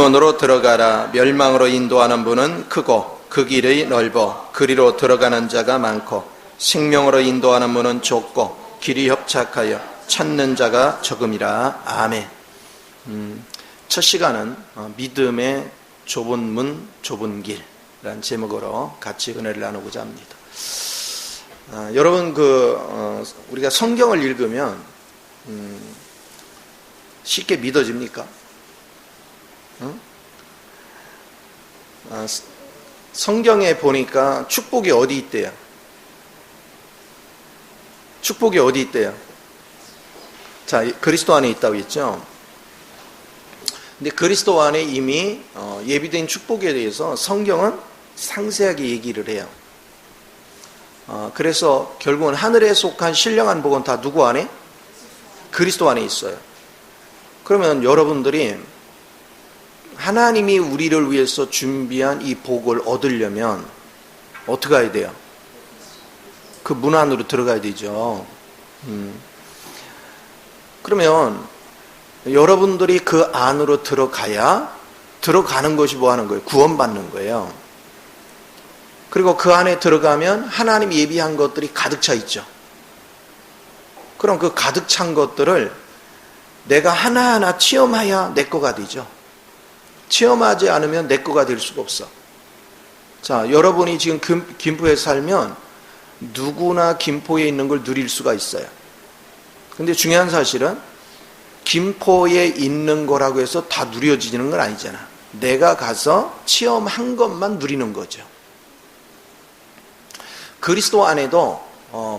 문으로 들어가라. 멸망으로 인도하는 문은 크고 그 길이 넓어 그리로 들어가는 자가 많고 생명으로 인도하는 문은 좁고 길이 협착하여 찾는 자가 적음이라. 아멘. 첫 시간은 믿음의 좁은 문 좁은 길이라는 제목으로 같이 은혜를 나누고자 합니다. 여러분 우리가 성경을 읽으면 쉽게 믿어집니까? 성경에 보니까 축복이 어디 있대요? 축복이 어디 있대요? 자, 그리스도 안에 있다고 했죠? 근데 그리스도 안에 이미 예비된 축복에 대해서 성경은 상세하게 얘기를 해요. 그래서 결국은 하늘에 속한 신령한 복은 다 누구 안에? 그리스도 안에 있어요. 그러면 여러분들이 하나님이 우리를 위해서 준비한 이 복을 얻으려면 어떻게 해야 돼요? 그 문 안으로 들어가야 되죠. 그러면 여러분들이 그 안으로 들어가는 것이 뭐 하는 거예요? 구원받는 거예요. 그리고 그 안에 들어가면 하나님이 예비한 것들이 가득 차 있죠. 그럼 그 가득 찬 것들을 내가 하나하나 체험해야 내 거가 되죠. 체험하지 않으면 내 거가 될 수가 없어. 자, 여러분이 지금 김포에 살면 누구나 김포에 있는 걸 누릴 수가 있어요. 근데 중요한 사실은 김포에 있는 거라고 해서 다 누려지는 건 아니잖아. 내가 가서 체험한 것만 누리는 거죠. 그리스도 안에도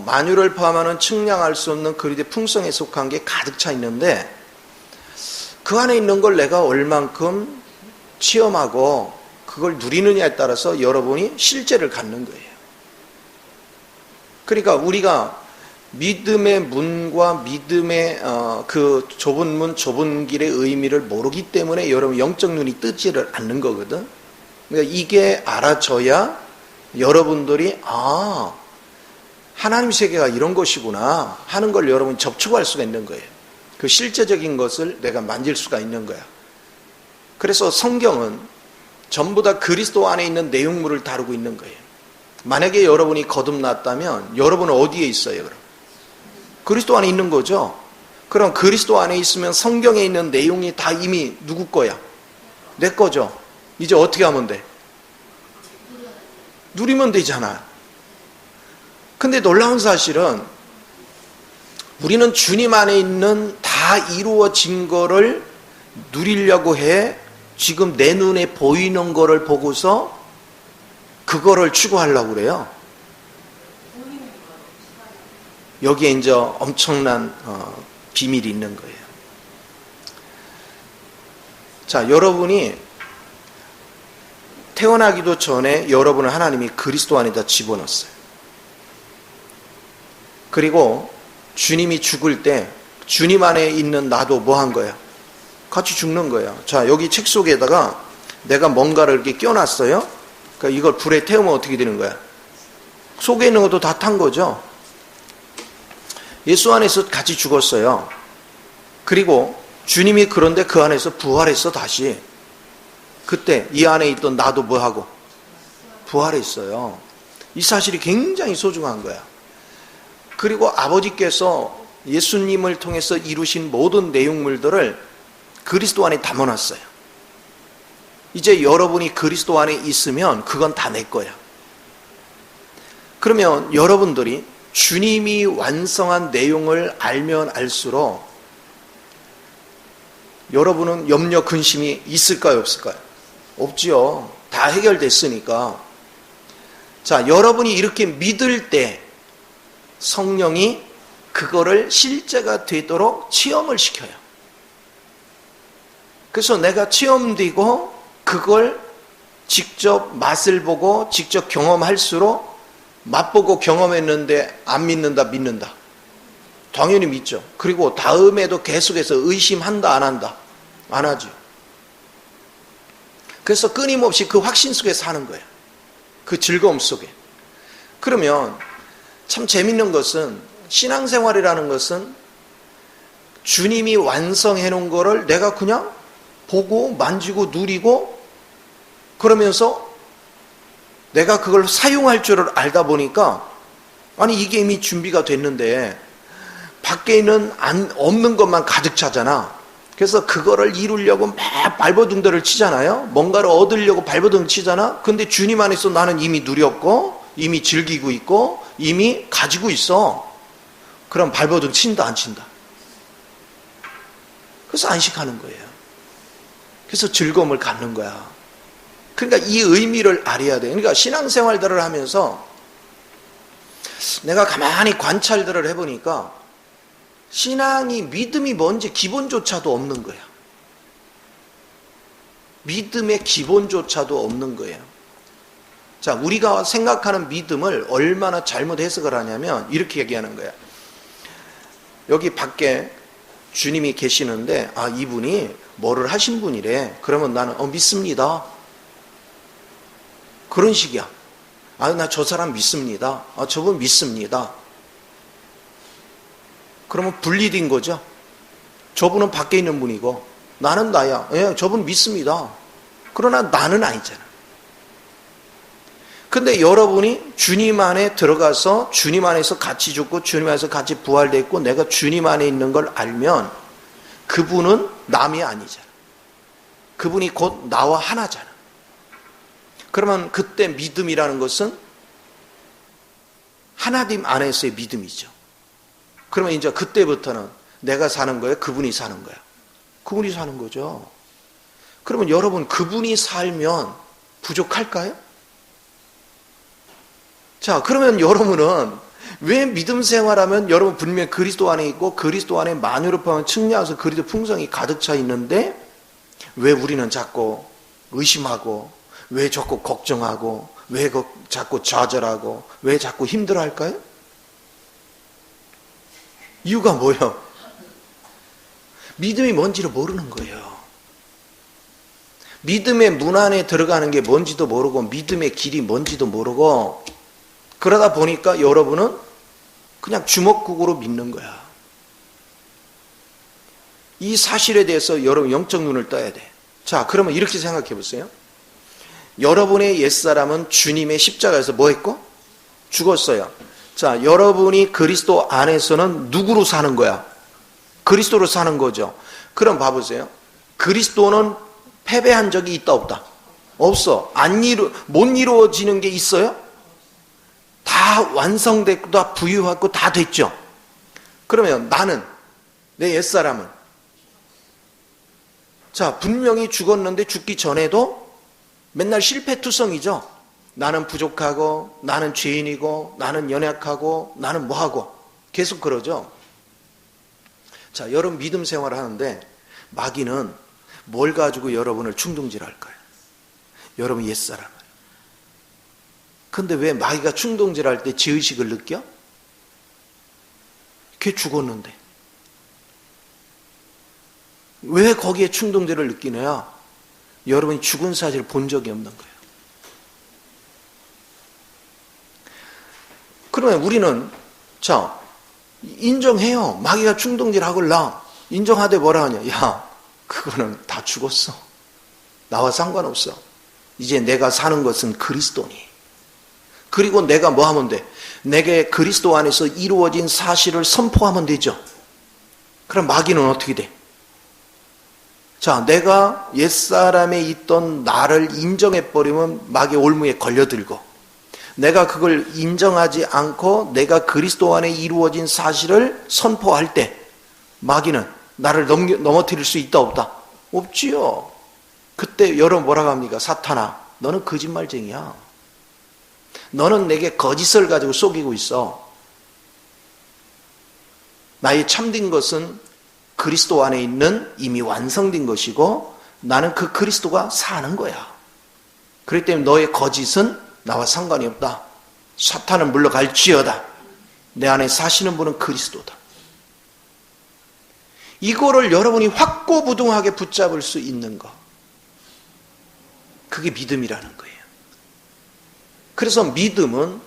만유를 포함하는 측량할 수 없는 그리스도의 풍성에 속한 게 가득 차 있는데 그 안에 있는 걸 내가 얼만큼 체험하고 그걸 누리느냐에 따라서 여러분이 실제를 갖는 거예요. 그러니까 우리가 믿음의 문과 믿음의 그 좁은 문, 좁은 길의 의미를 모르기 때문에 여러분 영적 눈이 뜨지를 않는 거거든. 그러니까 이게 알아져야 여러분들이 하나님 세계가 이런 것이구나 하는 걸 여러분이 접촉할 수가 있는 거예요. 그 실제적인 것을 내가 만질 수가 있는 거야. 그래서 성경은 전부 다 그리스도 안에 있는 내용물을 다루고 있는 거예요. 만약에 여러분이 거듭났다면 여러분은 어디에 있어요? 그럼 그리스도 안에 있는 거죠. 그럼 그리스도 안에 있으면 성경에 있는 내용이 다 이미 누구 거야? 내 거죠. 이제 어떻게 하면 돼? 누리면 되잖아. 근데 놀라운 사실은 우리는 주님 안에 있는 다 이루어진 거를 누리려고 해. 지금 내 눈에 보이는 거를 보고서 그거를 추구하려고 그래요. 여기에 이제 엄청난 비밀이 있는 거예요. 자, 여러분이 태어나기도 전에 여러분을 하나님이 그리스도 안에다 집어넣었어요. 그리고 주님이 죽을 때 주님 안에 있는 나도 뭐 한 거야? 같이 죽는 거예요. 자, 여기 책 속에다가 내가 뭔가를 이렇게 껴놨어요. 그러니까 이걸 불에 태우면 어떻게 되는 거야? 속에 있는 것도 다 탄 거죠. 예수 안에서 같이 죽었어요. 그리고 주님이 그런데 그 안에서 부활했어 다시. 그때 이 안에 있던 나도 뭐하고? 부활했어요. 이 사실이 굉장히 소중한 거야. 그리고 아버지께서 예수님을 통해서 이루신 모든 내용물들을 그리스도 안에 담아놨어요. 이제 여러분이 그리스도 안에 있으면 그건 다 내 거야. 그러면 여러분들이 주님이 완성한 내용을 알면 알수록 여러분은 염려, 근심이 있을까요? 없을까요? 없지요. 다 해결됐으니까. 자, 여러분이 이렇게 믿을 때 성령이 그거를 실제가 되도록 체험을 시켜요. 그래서 내가 체험되고 그걸 직접 맛을 보고 직접 경험할수록 맛보고 경험했는데 안 믿는다, 믿는다. 당연히 믿죠. 그리고 다음에도 계속해서 의심한다, 안 한다? 안 하죠. 그래서 끊임없이 그 확신 속에 사는 거예요. 그 즐거움 속에. 그러면 참 재밌는 것은 신앙생활이라는 것은 주님이 완성해 놓은 거를 내가 그냥 보고 만지고 누리고 그러면서 내가 그걸 사용할 줄을 알다 보니까 아니 이게 이미 준비가 됐는데 밖에 있는 없는 것만 가득 차잖아. 그래서 그거를 이루려고 막 발버둥들을 치잖아요. 뭔가를 얻으려고 발버둥 치잖아. 근데 주님 안에서 나는 이미 누렸고 이미 즐기고 있고 이미 가지고 있어. 그럼 발버둥 친다 안 친다? 그래서 안식하는 거예요. 그래서 즐거움을 갖는 거야. 그러니까 이 의미를 알아야 돼. 그러니까 신앙생활들을 하면서 내가 가만히 관찰들을 해보니까 신앙이 믿음이 뭔지 기본조차도 없는 거야. 믿음의 기본조차도 없는 거예요. 자, 우리가 생각하는 믿음을 얼마나 잘못 해석을 하냐면 이렇게 얘기하는 거야. 여기 밖에 주님이 계시는데 아 이분이 뭐를 하신 분이래. 그러면 나는 믿습니다. 그런 식이야. 아 나 저 사람 믿습니다. 아 저분 믿습니다. 그러면 분리된 거죠. 저분은 밖에 있는 분이고 나는 나야. 예, 저분 믿습니다. 그러나 나는 아니잖아. 근데 여러분이 주님 안에 들어가서 주님 안에서 같이 죽고 주님 안에서 같이 부활됐고 내가 주님 안에 있는 걸 알면 그분은 남이 아니잖아. 그분이 곧 나와 하나잖아. 그러면 그때 믿음이라는 것은 하나님 안에서의 믿음이죠. 그러면 이제 그때부터는 내가 사는 거예요? 그분이 사는 거야? 그분이 사는 거죠. 그러면 여러분 그분이 살면 부족할까요? 자, 그러면 여러분은 왜 믿음 생활하면 여러분 분명히 그리스도 안에 있고 그리스도 안에 만유를 포함한 측량에서 그리스도 풍성이 가득 차 있는데 왜 우리는 자꾸 의심하고 왜 자꾸 걱정하고 왜 자꾸 좌절하고 왜 자꾸 힘들어할까요? 이유가 뭐예요? 믿음이 뭔지를 모르는 거예요. 믿음의 문 안에 들어가는 게 뭔지도 모르고 믿음의 길이 뭔지도 모르고 그러다 보니까 여러분은 그냥 주먹국으로 믿는 거야. 이 사실에 대해서 여러분 영적 눈을 떠야 돼. 자, 그러면 이렇게 생각해 보세요. 여러분의 옛사람은 주님의 십자가에서 뭐 했고? 죽었어요. 자, 여러분이 그리스도 안에서는 누구로 사는 거야? 그리스도로 사는 거죠. 그럼 봐보세요. 그리스도는 패배한 적이 있다 없다? 없어. 못 이루어지는 게 있어요? 다 완성됐고 다 부유하고 다 됐죠. 그러면 나는 내 옛사람은 자 분명히 죽었는데 죽기 전에도 맨날 실패투성이죠. 나는 부족하고 나는 죄인이고 나는 연약하고 나는 뭐하고 계속 그러죠. 자 여러분 믿음 생활을 하는데 마귀는 뭘 가지고 여러분을 충동질할까요? 여러분 옛사람. 근데 왜 마귀가 충동질할 때 죄의식을 느껴? 걔 죽었는데. 왜 거기에 충동질을 느끼느냐? 여러분이 죽은 사실을 본 적이 없는 거예요. 그러면 우리는 자 인정해요. 마귀가 충동질하걸라. 인정하되 뭐라 하냐? 야 그거는 다 죽었어. 나와 상관없어. 이제 내가 사는 것은 그리스도니. 그리고 내가 뭐 하면 돼? 내게 그리스도 안에서 이루어진 사실을 선포하면 되죠. 그럼 마귀는 어떻게 돼? 자, 내가 옛사람에 있던 나를 인정해버리면 마귀 올무에 걸려들고 내가 그걸 인정하지 않고 내가 그리스도 안에 이루어진 사실을 선포할 때 마귀는 나를 넘어뜨릴 수 있다 없다? 없지요. 그때 여러분 뭐라고 합니까? 사탄아, 너는 거짓말쟁이야. 너는 내게 거짓을 가지고 속이고 있어. 나의 참된 것은 그리스도 안에 있는 이미 완성된 것이고 나는 그 그리스도가 사는 거야. 그렇기 때문에 너의 거짓은 나와 상관이 없다. 사탄은 물러갈지어다. 내 안에 사시는 분은 그리스도다. 이거를 여러분이 확고부동하게 붙잡을 수 있는 것. 그게 믿음이라는 거예요. 그래서 믿음은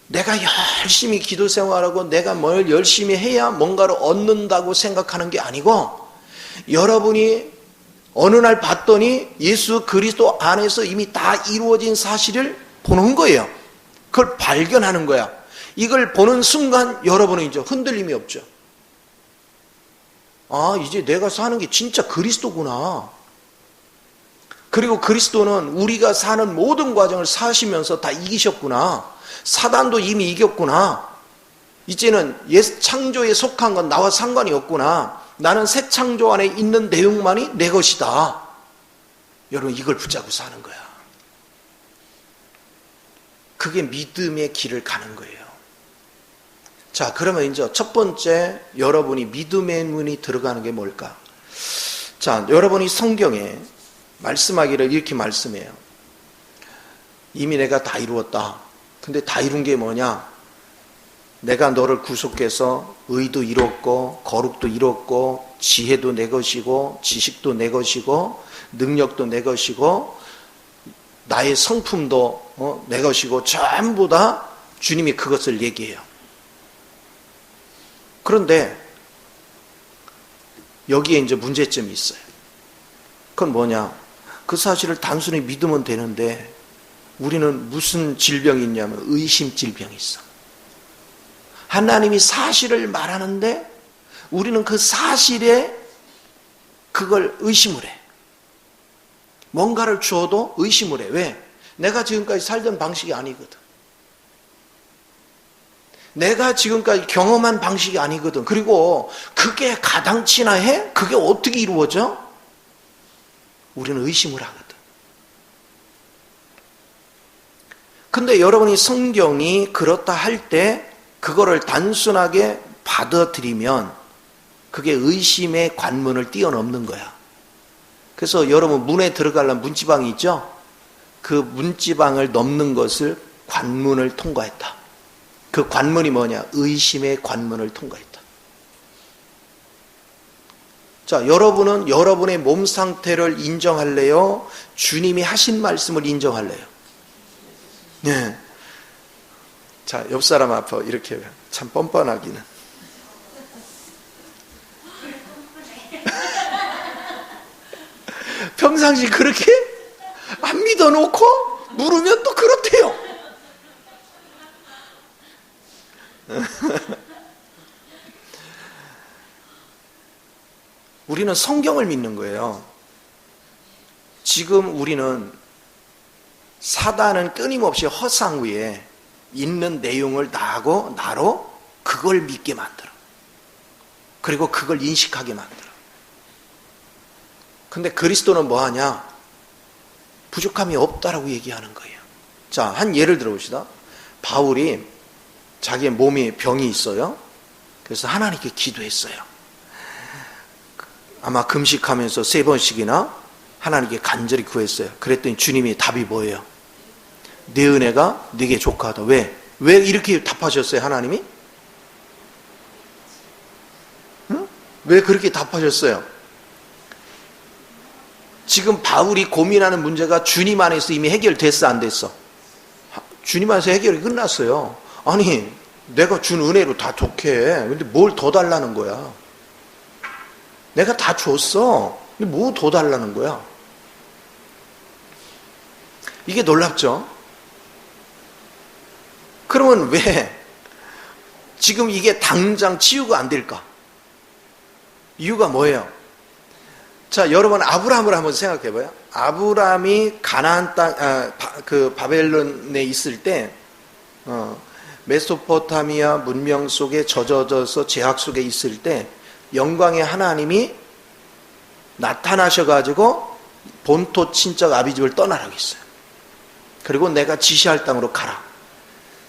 내가 열심히 기도 생활하고 내가 뭘 열심히 해야 뭔가를 얻는다고 생각하는 게 아니고 여러분이 어느 날 봤더니 예수 그리스도 안에서 이미 다 이루어진 사실을 보는 거예요. 그걸 발견하는 거야. 이걸 보는 순간 여러분은 이제 흔들림이 없죠. 아, 이제 내가 사는 게 진짜 그리스도구나. 그리고 그리스도는 우리가 사는 모든 과정을 사시면서 다 이기셨구나. 사단도 이미 이겼구나. 이제는 옛 창조에 속한 건 나와 상관이 없구나. 나는 새 창조 안에 있는 내용만이 내 것이다. 여러분, 이걸 붙잡고 사는 거야. 그게 믿음의 길을 가는 거예요. 자, 그러면 이제 첫 번째 여러분이 믿음의 문이 들어가는 게 뭘까? 자, 여러분이 성경에 말씀하기를 이렇게 말씀해요. 이미 내가 다 이루었다. 근데 다 이룬 게 뭐냐? 내가 너를 구속해서 의도 이뤘고 거룩도 이뤘고 지혜도 내 것이고 지식도 내 것이고 능력도 내 것이고 나의 성품도 내 것이고 전부 다 주님이 그것을 얘기해요. 그런데 여기에 이제 문제점이 있어요. 그건 뭐냐? 그 사실을 단순히 믿으면 되는데 우리는 무슨 질병이 있냐면 의심 질병이 있어. 하나님이 사실을 말하는데 우리는 그 사실에 그걸 의심을 해. 뭔가를 주어도 의심을 해. 왜? 내가 지금까지 살던 방식이 아니거든. 내가 지금까지 경험한 방식이 아니거든. 그리고 그게 가당치나 해? 그게 어떻게 이루어져? 우리는 의심을 하거든. 근데 여러분이 성경이 그렇다 할 때 그거를 단순하게 받아들이면 그게 의심의 관문을 뛰어넘는 거야. 그래서 여러분 문에 들어가려면 문지방이 있죠? 그 문지방을 넘는 것을 관문을 통과했다. 그 관문이 뭐냐? 의심의 관문을 통과했다. 자, 여러분은 여러분의 몸 상태를 인정할래요? 주님이 하신 말씀을 인정할래요? 네. 자, 옆 사람 앞에 이렇게 참 뻔뻔하기는. 평상시 그렇게 안 믿어놓고 물으면 또 그렇대요. 우리는 성경을 믿는 거예요. 지금 우리는 사단은 끊임없이 허상 위에 있는 내용을 나로 그걸 믿게 만들어. 그리고 그걸 인식하게 만들어. 근데 그리스도는 뭐 하냐? 부족함이 없다라고 얘기하는 거예요. 자, 한 예를 들어봅시다. 바울이 자기의 몸에 병이 있어요. 그래서 하나님께 기도했어요. 아마 금식하면서 3번씩이나 하나님께 간절히 구했어요. 그랬더니 주님이 답이 뭐예요? 내 은혜가 네게 족하다. 왜 이렇게 답하셨어요, 하나님이? 응? 왜 그렇게 답하셨어요? 지금 바울이 고민하는 문제가 주님 안에서 이미 해결됐어, 안 됐어? 주님 안에서 해결이 끝났어요. 아니, 내가 준 은혜로 다 좋게. 근데 뭘 더 달라는 거야? 내가 다 줬어. 근데 뭐 더 달라는 거야? 이게 놀랍죠? 그러면 왜 지금 이게 당장 치유가 안 될까? 이유가 뭐예요? 자, 여러분 아브라함을 한번 생각해 봐요. 아브라함이 가나안 땅, 그 바벨론에 있을 때 메소포타미아 문명 속에 젖어져서 죄악 속에 있을 때 영광의 하나님이 나타나셔가지고 본토 친척 아비집을 떠나라고 했어요. 그리고 내가 지시할 땅으로 가라.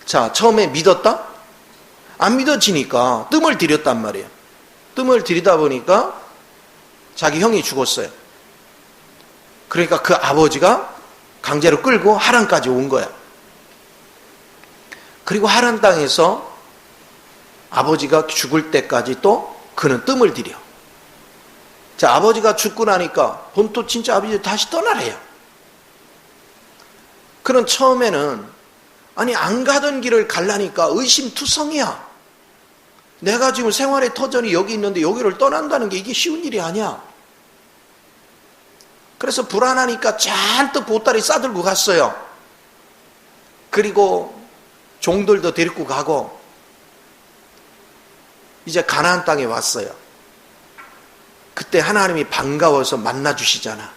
자, 처음에 믿었다? 안 믿어지니까 뜸을 들였단 말이에요. 뜸을 들이다 보니까 자기 형이 죽었어요. 그러니까 그 아버지가 강제로 끌고 하란까지 온 거야. 그리고 하란 땅에서 아버지가 죽을 때까지 또 그는 뜸을 들여. 자, 아버지가 죽고 나니까 본토 친척 아버지 다시 떠나래요. 그는 처음에는 아니 안 가던 길을 가려니까 의심투성이야. 내가 지금 생활의 터전이 여기 있는데 여기를 떠난다는 게 이게 쉬운 일이 아니야. 그래서 불안하니까 잔뜩 보따리 싸들고 갔어요. 그리고 종들도 데리고 가고 이제 가나안 땅에 왔어요. 그때 하나님이 반가워서 만나 주시잖아.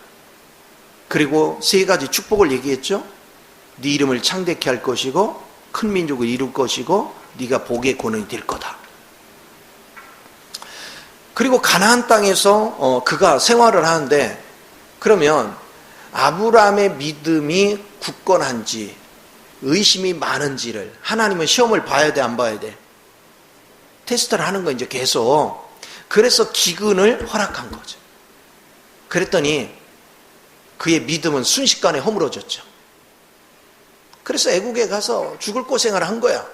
그리고 세 가지 축복을 얘기했죠. 네 이름을 창대케 할 것이고 큰 민족을 이룰 것이고 네가 복의 근원이 될 거다. 그리고 가나안 땅에서 그가 생활을 하는데, 그러면 아브라함의 믿음이 굳건한지 의심이 많은지를 하나님은 시험을 봐야 돼, 안 봐야 돼? 테스트를 하는 거 이제 계속. 그래서 기근을 허락한 거죠. 그랬더니 그의 믿음은 순식간에 허물어졌죠. 그래서 애국에 가서 죽을 고생을 한 거야.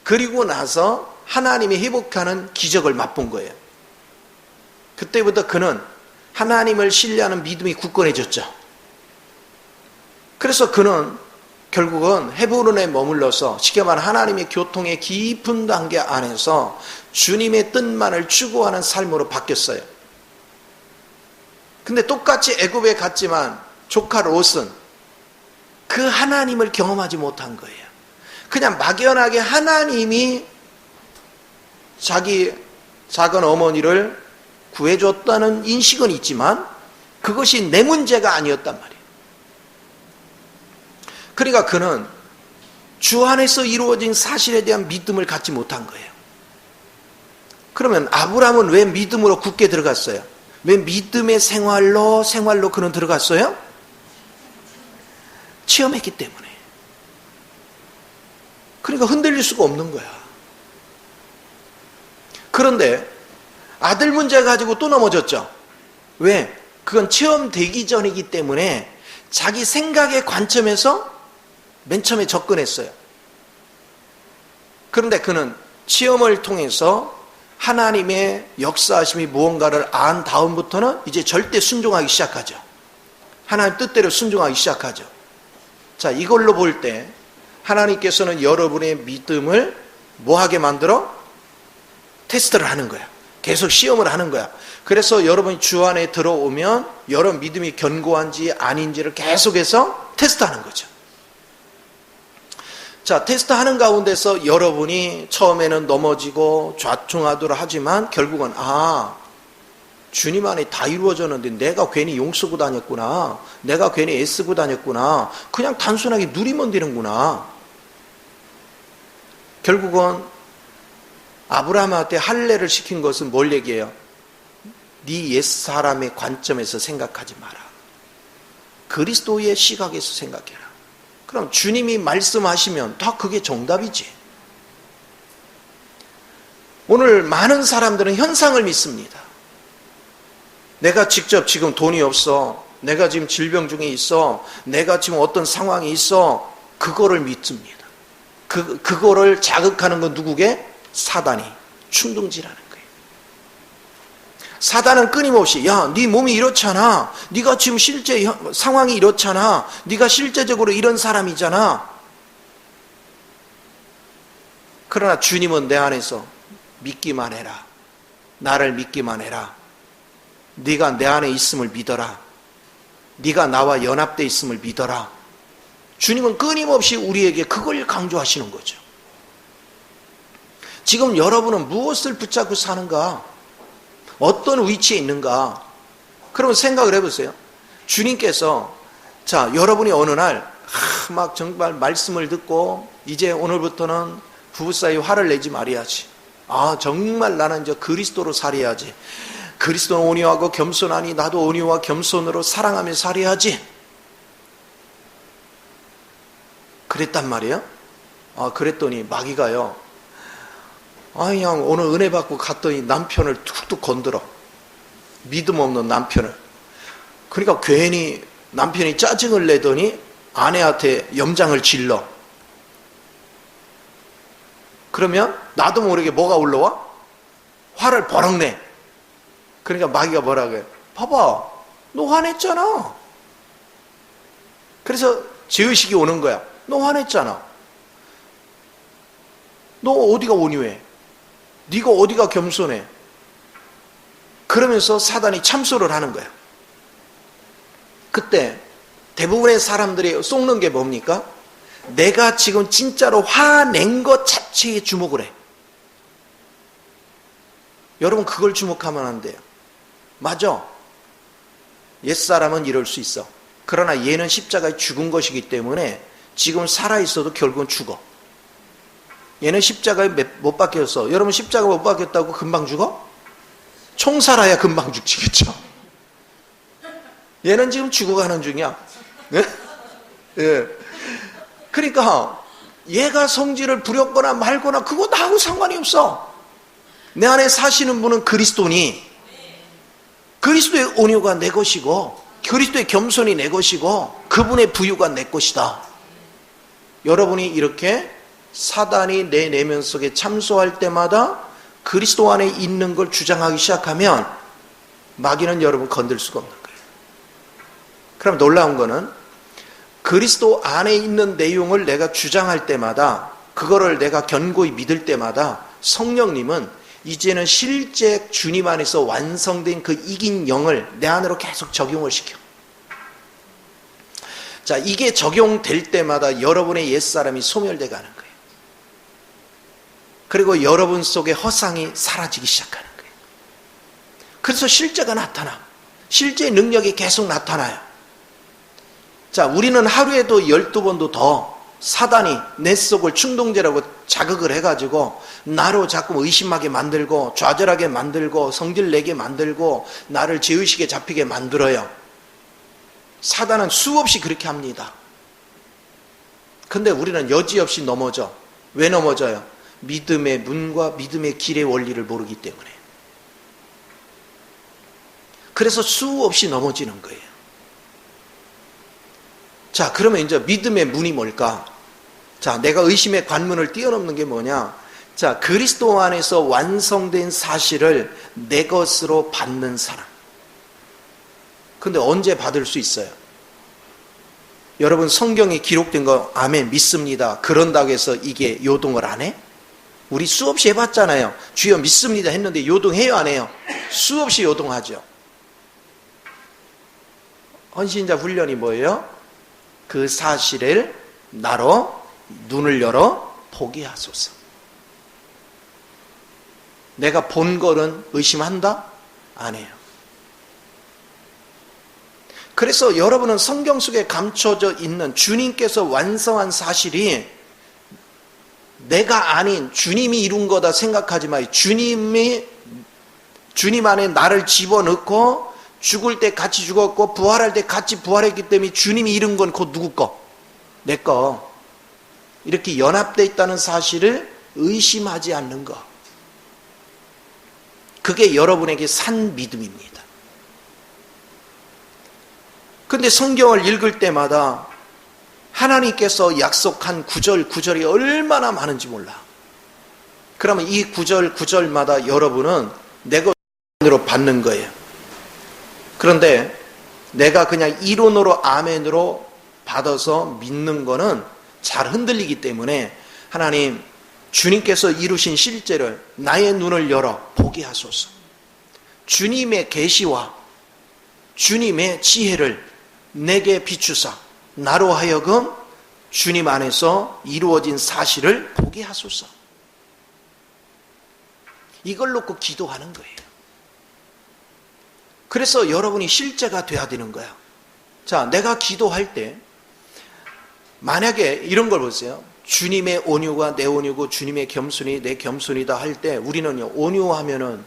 그리고 나서 하나님이 회복하는 기적을 맛본 거예요. 그때부터 그는 하나님을 신뢰하는 믿음이 굳건해졌죠. 그래서 그는 결국은 헤브론에 머물러서 쉽게 말하면 하나님의 교통의 깊은 단계 안에서 주님의 뜻만을 추구하는 삶으로 바뀌었어요. 근데 똑같이 애굽에 갔지만 조카 롯은 그 하나님을 경험하지 못한 거예요. 그냥 막연하게 하나님이 자기 작은 어머니를 구해줬다는 인식은 있지만 그것이 내 문제가 아니었단 말이에요. 그러니까 그는 주 안에서 이루어진 사실에 대한 믿음을 갖지 못한 거예요. 그러면 아브라함은 왜 믿음으로 굳게 들어갔어요? 왜 믿음의 생활로 그는 들어갔어요? 체험했기 때문에. 그러니까 흔들릴 수가 없는 거야. 그런데 아들 문제 가지고 또 넘어졌죠. 왜? 그건 체험되기 전이기 때문에 자기 생각의 관점에서 맨 처음에 접근했어요. 그런데 그는 체험을 통해서 하나님의 역사하심이 무언가를 안 다음부터는 이제 절대 순종하기 시작하죠. 하나님 뜻대로 순종하기 시작하죠. 자, 이걸로 볼 때 하나님께서는 여러분의 믿음을 뭐하게 만들어? 테스트를 하는 거야. 계속 시험을 하는 거야. 그래서 여러분이 주 안에 들어오면 여러분 믿음이 견고한지 아닌지를 계속해서 테스트하는 거죠. 자, 테스트하는 가운데서 여러분이 처음에는 넘어지고 좌충하도록 하지만 결국은 주님 안에 다 이루어졌는데 내가 괜히 용 쓰고 다녔구나. 내가 괜히 애쓰고 다녔구나. 그냥 단순하게 누리면 되는구나. 결국은 아브라함한테 할례를 시킨 것은 뭘 얘기해요? 네 옛사람의 관점에서 생각하지 마라. 그리스도의 시각에서 생각해라. 그럼 주님이 말씀하시면 다 그게 정답이지. 오늘 많은 사람들은 현상을 믿습니다. 내가 직접 지금 돈이 없어. 내가 지금 질병 중에 있어. 내가 지금 어떤 상황이 있어. 그거를 믿습니다. 그거를 자극하는 건 누구게? 사단이 충동질하는 거예요. 사단은 끊임없이 네 몸이 이렇잖아. 네가 지금 실제 상황이 이렇잖아. 네가 실제적으로 이런 사람이잖아. 그러나 주님은 내 안에서 믿기만 해라. 나를 믿기만 해라. 네가 내 안에 있음을 믿어라. 네가 나와 연합되어 있음을 믿어라. 주님은 끊임없이 우리에게 그걸 강조하시는 거죠. 지금 여러분은 무엇을 붙잡고 사는가? 어떤 위치에 있는가? 그러면 생각을 해보세요. 주님께서 여러분이 어느 날 막 정말 말씀을 듣고 이제 오늘부터는 부부 사이 화를 내지 말아야지. 정말 나는 이제 그리스도로 살아야지. 그리스도는 온유하고 겸손하니 나도 온유와 겸손으로 사랑하며 살아야지. 그랬단 말이에요. 그랬더니 마귀가요. 그냥 오늘 은혜 받고 갔더니 남편을 툭툭 건드려. 믿음 없는 남편을. 그러니까 괜히 남편이 짜증을 내더니 아내한테 염장을 질러. 그러면 나도 모르게 뭐가 올라와? 화를 버럭 내. 그러니까 마귀가 뭐라고 해요? 봐봐, 너 화냈잖아. 그래서 죄의식이 오는 거야. 너 화냈잖아. 너 어디가 온유해? 네가 어디가 겸손해? 그러면서 사단이 참소를 하는 거야. 그때 대부분의 사람들이 속는 게 뭡니까? 내가 지금 진짜로 화낸 것 자체에 주목을 해. 여러분 그걸 주목하면 안 돼요. 맞아. 옛사람은 이럴 수 있어. 그러나 얘는 십자가에 죽은 것이기 때문에 지금 살아있어도 결국은 죽어. 얘는 십자가에 못 박혔어. 여러분 십자가 못 박혔다고 금방 죽어? 총 살아야 금방 죽지겠죠. 얘는 지금 죽어가는 중이야. 네? 예. 그러니까 얘가 성질을 부렸거나 말거나 그거 나하고 상관이 없어. 내 안에 사시는 분은 그리스도니 그리스도의 온유가 내 것이고 그리스도의 겸손이 내 것이고 그분의 부유가 내 것이다. 여러분이 이렇게 사단이 내 내면 속에 참소할 때마다 그리스도 안에 있는 걸 주장하기 시작하면 마귀는 여러분 건들 수가 없는 거예요. 그럼 놀라운 거는 그리스도 안에 있는 내용을 내가 주장할 때마다 그거를 내가 견고히 믿을 때마다 성령님은 이제는 실제 주님 안에서 완성된 그 이긴 영을 내 안으로 계속 적용을 시켜. 자, 이게 적용될 때마다 여러분의 옛사람이 소멸돼 가는 거예요. 그리고 여러분 속의 허상이 사라지기 시작하는 거예요. 그래서 실제가 나타나. 실제의 능력이 계속 나타나요. 자, 우리는 하루에도 12번도 더 사단이 내 속을 충동제라고 자극을 해가지고 나로 자꾸 의심하게 만들고 좌절하게 만들고 성질내게 만들고 나를 죄의식에 잡히게 만들어요. 사단은 수없이 그렇게 합니다. 근데 우리는 여지없이 넘어져. 왜 넘어져요? 믿음의 문과 믿음의 길의 원리를 모르기 때문에. 그래서 수없이 넘어지는 거예요. 자, 그러면 이제 믿음의 문이 뭘까? 자, 내가 의심의 관문을 뛰어넘는 게 뭐냐? 자, 그리스도 안에서 완성된 사실을 내 것으로 받는 사람. 근데 언제 받을 수 있어요? 여러분 성경에 기록된 거 아멘 믿습니다. 그런다고 해서 이게 요동을 안 해? 우리 수없이 해봤잖아요. 주여 믿습니다 했는데 요동해요 안 해요? 수없이 요동하죠. 헌신자 훈련이 뭐예요? 그 사실을 나로 눈을 열어 보게 하소서. 내가 본 거는 의심한다? 안 해요. 그래서 여러분은 성경 속에 감춰져 있는 주님께서 완성한 사실이 내가 아닌 주님이 이룬 거다 생각하지 마요. 주님 안에 나를 집어넣고 죽을 때 같이 죽었고 부활할 때 같이 부활했기 때문에 주님이 이룬 건 곧 누구 거? 내 거. 이렇게 연합되어 있다는 사실을 의심하지 않는 거. 그게 여러분에게 산 믿음입니다. 근데 성경을 읽을 때마다 하나님께서 약속한 구절이 얼마나 많은지 몰라. 그러면 이 구절마다 여러분은 내 것으로 받는 거예요. 그런데 내가 그냥 이론으로 아멘으로 받아서 믿는 거는 잘 흔들리기 때문에 하나님 주님께서 이루신 실제를 나의 눈을 열어 보게 하소서. 주님의 계시와 주님의 지혜를 내게 비추사 나로 하여금 주님 안에서 이루어진 사실을 보게 하소서. 이걸 놓고 기도하는 거예요. 그래서 여러분이 실제가 돼야 되는 거야. 자, 내가 기도할 때 만약에 이런 걸 보세요. 주님의 온유가 내 온유고 주님의 겸손이 내 겸손이다 할 때 우리는요, 온유하면은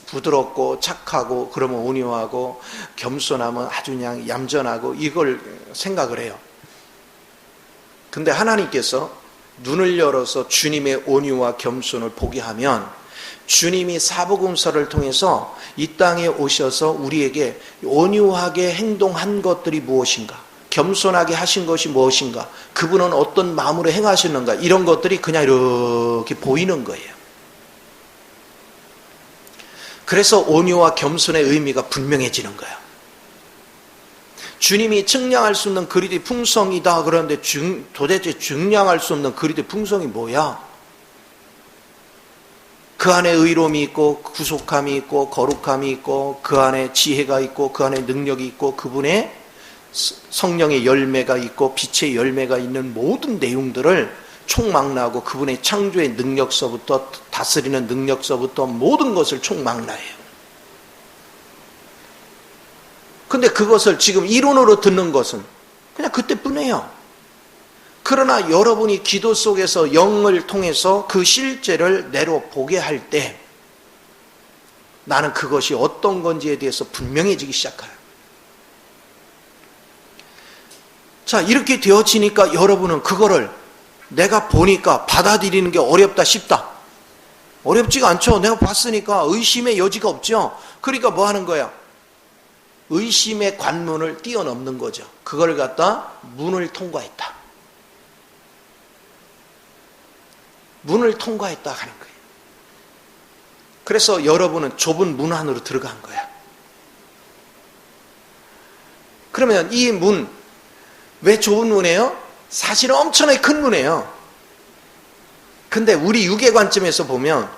부드럽고 착하고 그러면 온유하고 겸손하면 아주 그냥 얌전하고 이걸 생각을 해요. 근데 하나님께서 눈을 열어서 주님의 온유와 겸손을 보게 하면 주님이 사복음서를 통해서 이 땅에 오셔서 우리에게 온유하게 행동한 것들이 무엇인가, 겸손하게 하신 것이 무엇인가, 그분은 어떤 마음으로 행하시는가, 이런 것들이 그냥 이렇게 보이는 거예요. 그래서 온유와 겸손의 의미가 분명해지는 거예요. 주님이 측량할 수 없는 그리스도의 풍성이다 그러는데 도대체 측량할 수 없는 그리스도의 풍성이 뭐야? 그 안에 의로움이 있고 구속함이 있고 거룩함이 있고 그 안에 지혜가 있고 그 안에 능력이 있고 그분의 성령의 열매가 있고 빛의 열매가 있는 모든 내용들을 총망라하고 그분의 창조의 능력서부터 다스리는 능력서부터 모든 것을 총망라해요. 근데 그것을 지금 이론으로 듣는 것은 그냥 그때뿐이에요. 그러나 여러분이 기도 속에서 영을 통해서 그 실제를 내려보게 할 때 나는 그것이 어떤 건지에 대해서 분명해지기 시작해요. 자, 이렇게 되어지니까 여러분은 그거를 내가 보니까 받아들이는 게 어렵다 싶다. 어렵지가 않죠. 내가 봤으니까 의심의 여지가 없죠. 그러니까 뭐 하는 거야? 의심의 관문을 뛰어넘는 거죠. 그걸 갖다 문을 통과했다. 문을 통과했다 하는 거예요. 그래서 여러분은 좁은 문 안으로 들어간 거야. 그러면 이 문, 왜 좁은 문이에요? 사실은 엄청나게 큰 문이에요. 근데 우리 육의 관점에서 보면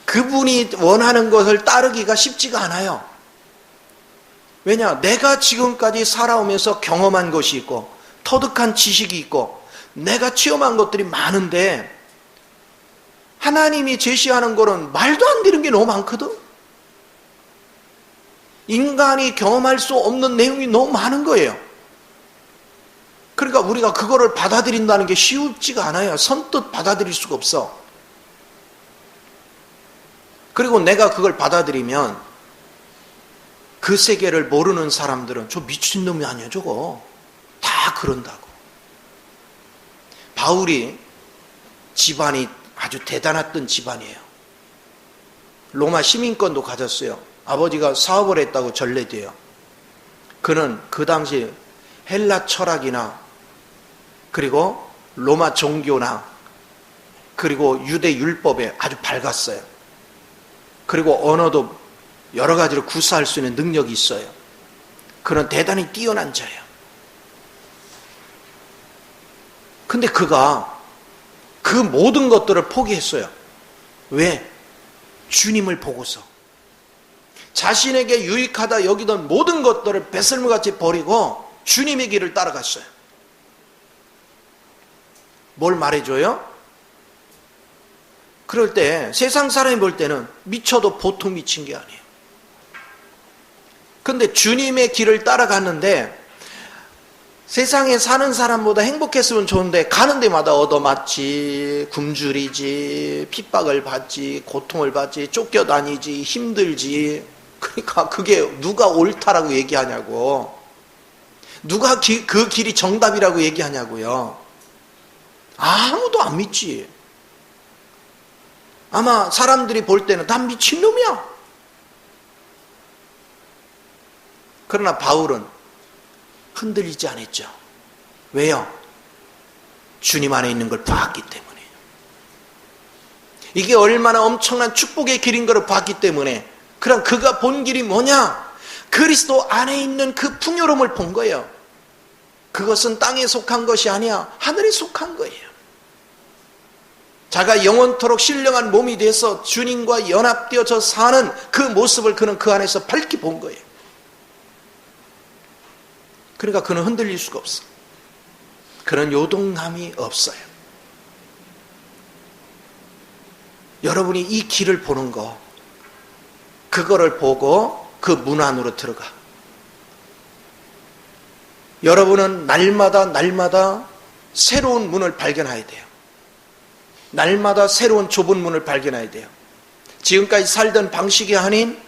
그분이 원하는 것을 따르기가 쉽지가 않아요. 왜냐? 내가 지금까지 살아오면서 경험한 것이 있고 터득한 지식이 있고 내가 체험한 것들이 많은데 하나님이 제시하는 거는 말도 안 되는 게 너무 많거든. 인간이 경험할 수 없는 내용이 너무 많은 거예요. 그러니까 우리가 그거를 받아들인다는 게 쉽지가 않아요. 선뜻 받아들일 수가 없어. 그리고 내가 그걸 받아들이면 그 세계를 모르는 사람들은 저 미친놈이 아니야 저거. 다 그런다고. 바울이 집안이 아주 대단했던 집안이에요. 로마 시민권도 가졌어요. 아버지가 사업을 했다고 전래돼요. 그는 그 당시 헬라 철학이나 그리고 로마 종교나 그리고 유대 율법에 아주 밝았어요. 그리고 언어도 여러 가지로 구사할 수 있는 능력이 있어요. 그는 대단히 뛰어난 자예요. 근데 그가 그 모든 것들을 포기했어요. 왜? 주님을 보고서. 자신에게 유익하다 여기던 모든 것들을 배설물같이 버리고 주님의 길을 따라갔어요. 뭘 말해줘요? 그럴 때 세상 사람이 볼 때는 미쳐도 보통 미친 게 아니에요. 근데 주님의 길을 따라갔는데 세상에 사는 사람보다 행복했으면 좋은데 가는 데마다 얻어맞지, 굶주리지, 핍박을 받지, 고통을 받지, 쫓겨다니지, 힘들지. 그러니까 그게 누가 옳다라고 얘기하냐고. 누가 그 길이 정답이라고 얘기하냐고요. 아무도 안 믿지. 아마 사람들이 볼 때는 난 미친놈이야. 그러나 바울은 흔들리지 않았죠. 왜요? 주님 안에 있는 걸 봤기 때문에. 이게 얼마나 엄청난 축복의 길인 걸 봤기 때문에. 그럼 그가 본 길이 뭐냐? 그리스도 안에 있는 그 풍요로움을 본 거예요. 그것은 땅에 속한 것이 아니야. 하늘에 속한 거예요. 자가 영원토록 신령한 몸이 돼서 주님과 연합되어져 사는 그 모습을 그는 그 안에서 밝히 본 거예요. 그러니까 그는 흔들릴 수가 없어. 그런 요동함이 없어요. 여러분이 이 길을 보는 거, 그거를 보고 그 문 안으로 들어가. 여러분은 날마다 새로운 문을 발견해야 돼요. 날마다 새로운 좁은 문을 발견해야 돼요. 지금까지 살던 방식이 아닌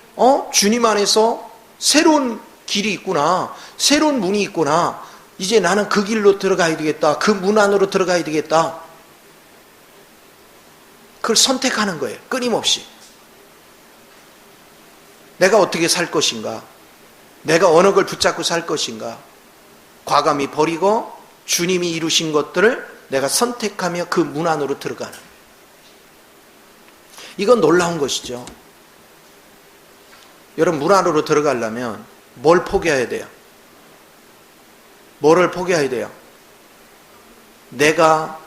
주님 안에서 새로운 길이 있구나. 새로운 문이 있구나. 이제 나는 그 길로 들어가야 되겠다. 그 문 안으로 들어가야 되겠다. 그걸 선택하는 거예요. 끊임없이. 내가 어떻게 살 것인가? 내가 어느 걸 붙잡고 살 것인가? 과감히 버리고 주님이 이루신 것들을 내가 선택하며 그 문 안으로 들어가는. 이건 놀라운 것이죠. 여러분, 문 안으로 들어가려면 뭘 포기해야 돼요? 뭐를 포기해야 돼요? 내가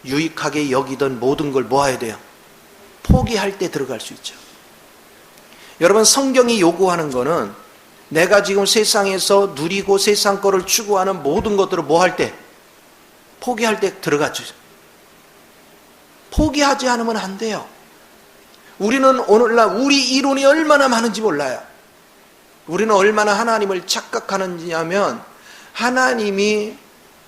유익하게 여기던 모든 걸 뭐 해야 돼요? 포기할 때 들어갈 수 있죠. 여러분, 성경이 요구하는 거는 내가 지금 세상에서 누리고 세상 거를 추구하는 모든 것들을 뭐 할 때? 포기할 때 들어가죠. 포기하지 않으면 안 돼요. 우리는 오늘날 우리 이론이 얼마나 많은지 몰라요. 우리는 얼마나 하나님을 착각하는지 하면 하나님이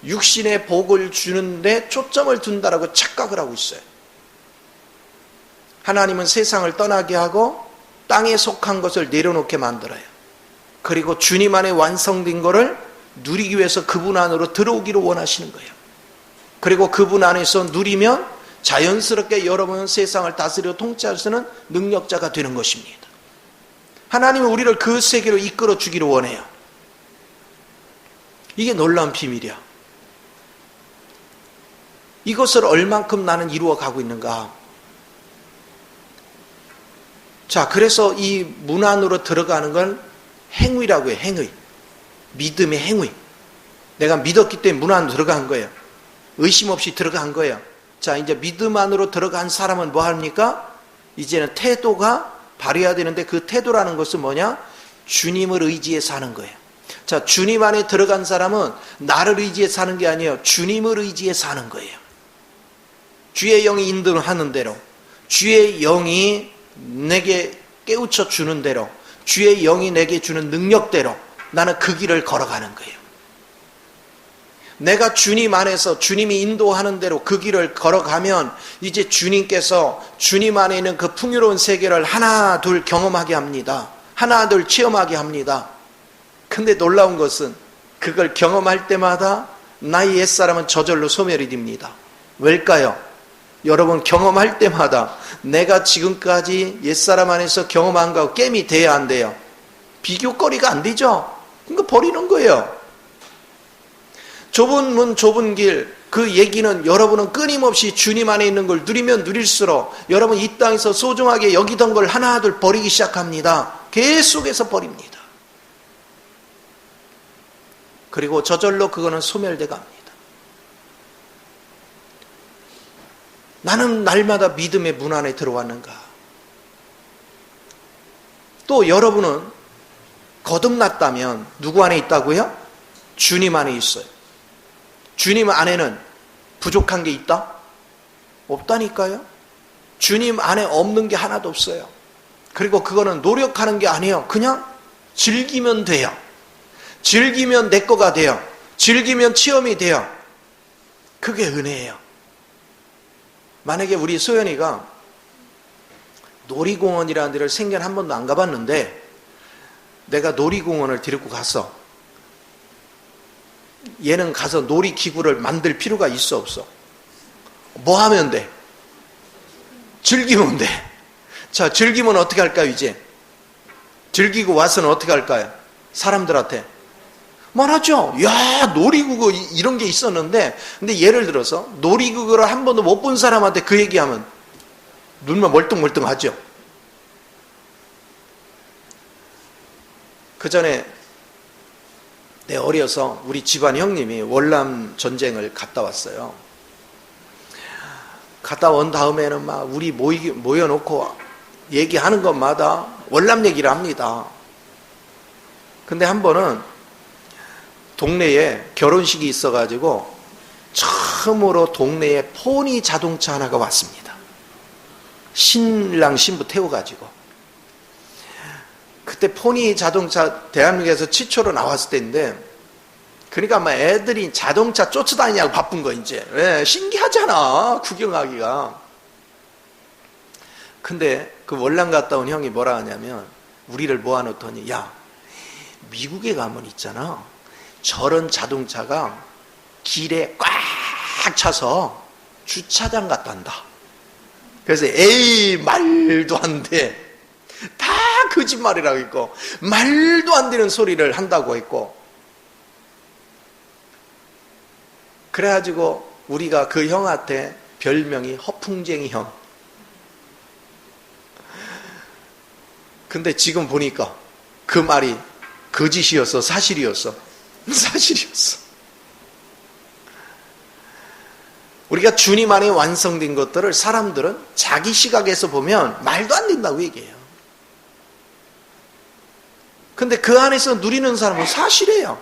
육신의 복을 주는데 초점을 둔다라고 착각을 하고 있어요. 하나님은 세상을 떠나게 하고 땅에 속한 것을 내려놓게 만들어요. 그리고 주님 안에 완성된 것을 누리기 위해서 그분 안으로 들어오기를 원하시는 거예요. 그리고 그분 안에서 누리면 자연스럽게 여러분은 세상을 다스려 통치할 수 있는 능력자가 되는 것입니다. 하나님은 우리를 그 세계로 이끌어 주기를 원해요. 이게 놀라운 비밀이야. 이것을 얼만큼 나는 이루어 가고 있는가? 자, 그래서 이 문 안으로 들어가는 걸 행위라고 해요. 행위. 믿음의 행위. 내가 믿었기 때문에 문 안으로 들어간 거예요. 의심 없이 들어간 거예요. 자, 이제 믿음 안으로 들어간 사람은 뭐 합니까? 이제는 태도가 발휘해야 되는데 그 태도라는 것은 뭐냐? 주님을 의지해 사는 거예요. 자, 주님 안에 들어간 사람은 나를 의지해 사는 게 아니에요. 주님을 의지해 사는 거예요. 주의 영이 인도하는 대로, 주의 영이 내게 깨우쳐 주는 대로, 주의 영이 내게 주는 능력대로 나는 그 길을 걸어가는 거예요. 내가 주님 안에서 주님이 인도하는 대로 그 길을 걸어가면 이제 주님께서 주님 안에 있는 그 풍요로운 세계를 하나 둘 경험하게 합니다. 하나 둘 체험하게 합니다. 근데 놀라운 것은 그걸 경험할 때마다 나의 옛사람은 저절로 소멸이 됩니다. 왜일까요? 여러분, 경험할 때마다 내가 지금까지 옛사람 안에서 경험한 거하고 게임이 돼야 안 돼요? 비교거리가 안 되죠? 그러니까 버리는 거예요. 좁은 문 좁은 길, 그 얘기는 여러분은 끊임없이 주님 안에 있는 걸 누리면 누릴수록 여러분 이 땅에서 소중하게 여기던 걸 하나둘 버리기 시작합니다. 계속해서 버립니다. 그리고 저절로 그거는 소멸돼 갑니다. 나는 날마다 믿음의 문 안에 들어왔는가? 또 여러분은 거듭났다면 누구 안에 있다고요? 주님 안에 있어요. 주님 안에는 부족한 게 있다? 없다니까요. 주님 안에 없는 게 하나도 없어요. 그리고 그거는 노력하는 게 아니에요. 그냥 즐기면 돼요. 즐기면 내 거가 돼요. 즐기면 체험이 돼요. 그게 은혜예요. 만약에 우리 소연이가 놀이공원이라는 데를 생전 한 번도 안 가봤는데 내가 놀이공원을 데리고 갔어. 얘는 가서 놀이기구를 만들 필요가 있어 없어? 뭐 하면 돼? 즐기면 돼. 자, 즐기면 어떻게 할까요? 이제 즐기고 와서는 어떻게 할까요? 사람들한테 말하죠. 야, 놀이기구 이런 게 있었는데, 근데 예를 들어서 놀이기구를 한 번도 못 본 사람한테 그 얘기하면 눈만 멀뚱멀뚱하죠. 그 전에 내 어려서 우리 집안 형님이 월남 전쟁을 갔다 왔어요. 갔다 온 다음에는 막 우리 모여놓고 얘기하는 것마다 월남 얘기를 합니다. 근데 한 번은 동네에 결혼식이 있어가지고 처음으로 동네에 포니 자동차 하나가 왔습니다. 신랑 신부 태워가지고. 그때 포니 자동차 대한민국에서 최초로 나왔을 때인데, 그러니까 막 애들이 자동차 쫓아다니냐고 바쁜 거 이제. 네, 신기하잖아, 구경하기가. 근데 그 월남 갔다 온 형이 뭐라 하냐면 우리를 모아놓더니, 야, 미국에 가면 있잖아, 저런 자동차가 길에 꽉 차서 주차장 갔단다. 그래서 에이, 말도 안 돼. 다 거짓말이라고 했고 말도 안 되는 소리를 한다고 했고, 그래가지고 우리가 그 형한테 별명이 허풍쟁이 형. 근데 지금 보니까 그 말이 거짓이었어, 사실이었어? 사실이었어. 우리가 주님 안에 완성된 것들을 사람들은 자기 시각에서 보면 말도 안 된다고 얘기해요. 근데 그 안에서 누리는 사람은 사실이에요.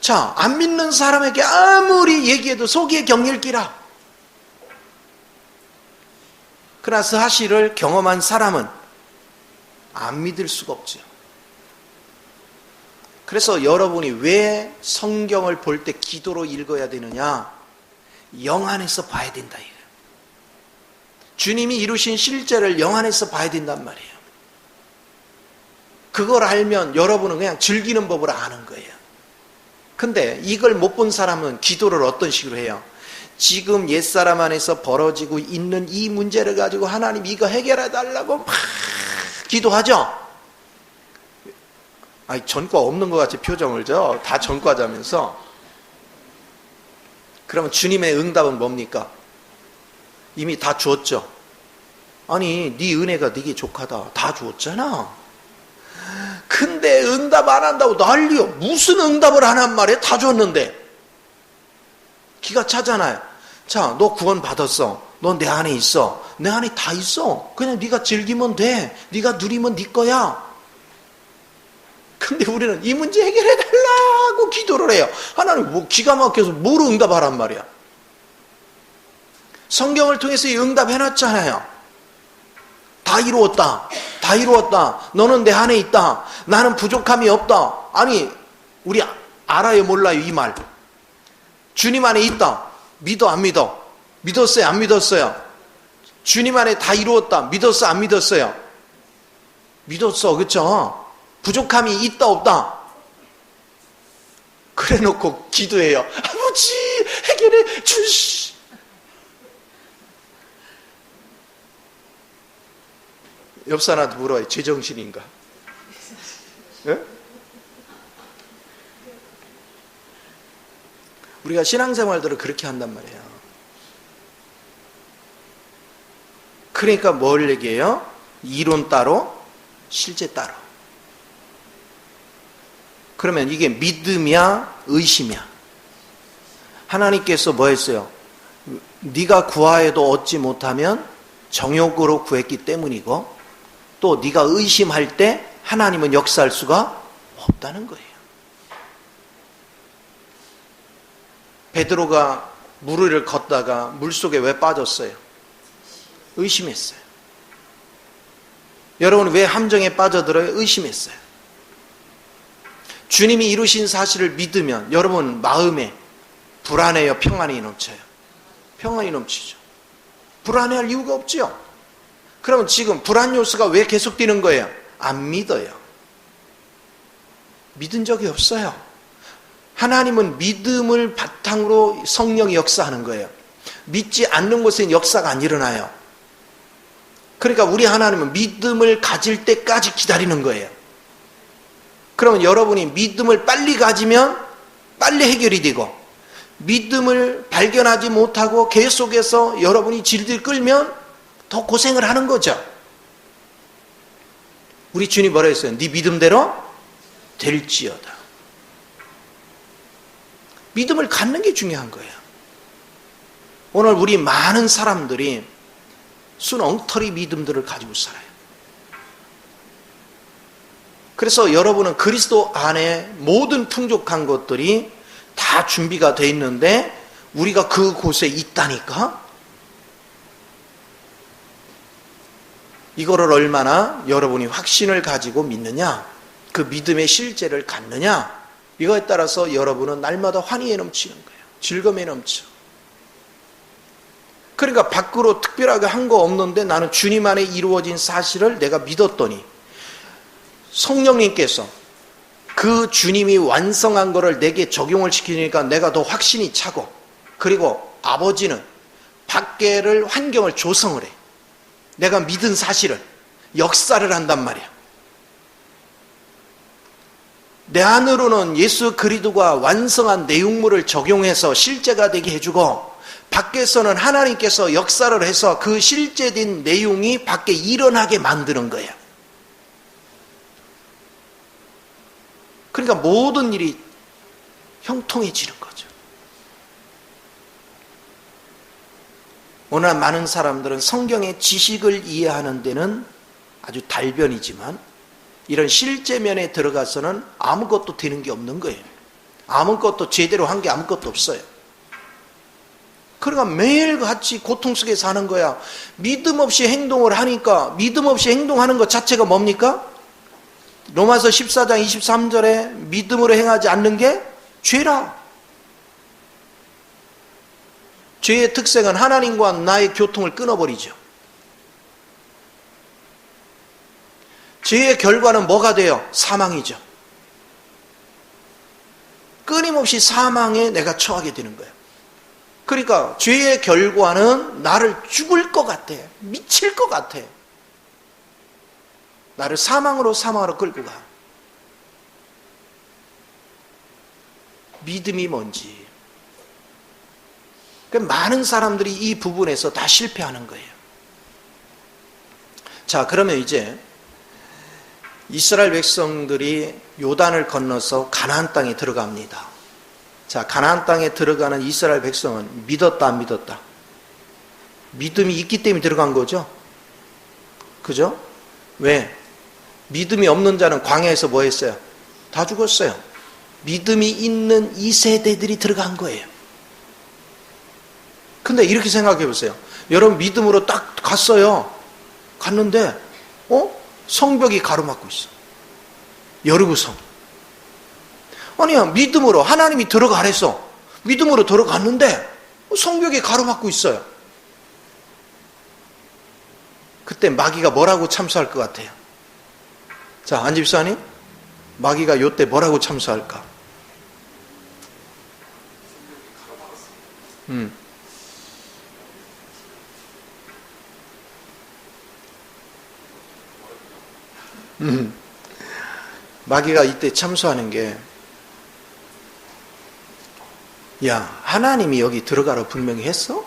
자, 안 믿는 사람에게 아무리 얘기해도 속이 경일기라. 그러나 사실을 경험한 사람은 안 믿을 수가 없죠. 그래서 여러분이 왜 성경을 볼 때 기도로 읽어야 되느냐? 영 안에서 봐야 된다 이거예요. 주님이 이루신 실제를 영 안에서 봐야 된단 말이에요. 그걸 알면 여러분은 그냥 즐기는 법을 아는 거예요. 근데 이걸 못 본 사람은 기도를 어떤 식으로 해요? 지금 옛사람 안에서 벌어지고 있는 이 문제를 가지고 하나님 이거 해결해 달라고 막 기도하죠? 아니, 전과 없는 것 같이 표정을 다 전과자면서. 그러면 주님의 응답은 뭡니까? 이미 다 주었죠. 아니, 네 은혜가 네게 족하다. 다 주었잖아. 근데 응답 안 한다고 난리요. 무슨 응답을 하란 말이야? 다 줬는데. 기가 차잖아요. 자, 너 구원 받았어. 너 내 안에 있어. 내 안에 다 있어. 그냥 네가 즐기면 돼. 네가 누리면 네 거야. 근데 우리는 이 문제 해결해 달라고 기도를 해요. 하나님 뭐 기가 막혀서 뭘 응답하란 말이야. 성경을 통해서 이 응답해놨잖아요. 다 이루었다. 다 이루었다. 너는 내 안에 있다. 나는 부족함이 없다. 아니, 우리 알아요 몰라요 이 말. 주님 안에 있다. 믿어 안 믿어? 믿었어요 안 믿었어요? 주님 안에 다 이루었다. 믿었어 안 믿었어요? 믿었어. 그렇죠? 부족함이 있다 없다? 그래 놓고 기도해요. 아버지 해결해 주시. 옆 사람한테 물어요. 제정신인가? 네? 우리가 신앙생활들을 그렇게 한단 말이에요. 그러니까 뭘 얘기해요? 이론 따로 실제 따로. 그러면 이게 믿음이야 의심이야? 하나님께서 뭐 했어요? 네가 구하여도 얻지 못하면 정욕으로 구했기 때문이고, 또 네가 의심할 때 하나님은 역사할 수가 없다는 거예요. 베드로가 물 위를 걷다가 물속에 왜 빠졌어요? 의심했어요. 여러분 왜 함정에 빠져들어요? 의심했어요. 주님이 이루신 사실을 믿으면 여러분 마음에 불안해요? 평안이 넘쳐요? 평안이 넘치죠. 불안해할 이유가 없죠. 그러면 지금 불안 요소가 왜 계속되는 거예요? 안 믿어요. 믿은 적이 없어요. 하나님은 믿음을 바탕으로 성령이 역사하는 거예요. 믿지 않는 곳에는 역사가 안 일어나요. 그러니까 우리 하나님은 믿음을 가질 때까지 기다리는 거예요. 그러면 여러분이 믿음을 빨리 가지면 빨리 해결이 되고, 믿음을 발견하지 못하고 계속해서 여러분이 질질 끌면 더 고생을 하는 거죠. 우리 주님 뭐라 했어요? 네 믿음대로 될지어다. 믿음을 갖는 게 중요한 거예요. 오늘 우리 많은 사람들이 순 엉터리 믿음들을 가지고 살아요. 그래서 여러분은 그리스도 안에 모든 풍족한 것들이 다 준비가 돼 있는데 우리가 그곳에 있다니까? 이거를 얼마나 여러분이 확신을 가지고 믿느냐, 그 믿음의 실제를 갖느냐, 이거에 따라서 여러분은 날마다 환희에 넘치는 거예요. 즐거움에 넘쳐. 그러니까 밖으로 특별하게 한 거 없는데 나는 주님 안에 이루어진 사실을 내가 믿었더니 성령님께서 그 주님이 완성한 거를 내게 적용을 시키니까 내가 더 확신이 차고, 그리고 아버지는 밖에를 환경을 조성을 해. 내가 믿은 사실을 역사를 한단 말이야. 내 안으로는 예수 그리스도가 완성한 내용물을 적용해서 실제가 되게 해주고, 밖에서는 하나님께서 역사를 해서 그 실제된 내용이 밖에 일어나게 만드는 거예요. 그러니까 모든 일이 형통해지는 거죠. 오늘 많은 사람들은 성경의 지식을 이해하는 데는 아주 달변이지만 이런 실제면에 들어가서는 아무것도 되는 게 없는 거예요. 아무것도 제대로 한 게 아무것도 없어요. 그러니까 매일같이 고통 속에 사는 거야. 믿음 없이 행동을 하니까 믿음 없이 행동하는 것 자체가 뭡니까? 로마서 14장 23절에 믿음으로 행하지 않는 게 죄라. 죄의 특성은 하나님과 나의 교통을 끊어버리죠. 죄의 결과는 뭐가 돼요? 사망이죠. 끊임없이 사망에 내가 처하게 되는 거예요. 그러니까 죄의 결과는 나를 죽을 것 같아. 미칠 것 같아. 나를 사망으로 끌고 가. 믿음이 뭔지. 많은 사람들이 이 부분에서 다 실패하는 거예요. 자, 그러면 이제 이스라엘 백성들이 요단을 건너서 가나안 땅에 들어갑니다. 자, 가나안 땅에 들어가는 이스라엘 백성은 믿었다 안 믿었다? 믿음이 있기 때문에 들어간 거죠. 그죠? 왜? 믿음이 없는 자는 광야에서 뭐 했어요? 다 죽었어요. 믿음이 있는 이 세대들이 들어간 거예요. 근데 이렇게 생각해 보세요. 여러분 믿음으로 딱 갔어요. 갔는데 성벽이 가로막고 있어. 여리고 성. 아니야, 믿음으로 하나님이 들어가랬어. 믿음으로 들어갔는데 성벽이 가로막고 있어요. 그때 마귀가 뭐라고 참수할 것 같아요? 자, 안 집사님, 마귀가 요때 뭐라고 참수할까? 마귀가 이때 참수하는 게, 야, 하나님이 여기 들어가라 분명히 했어?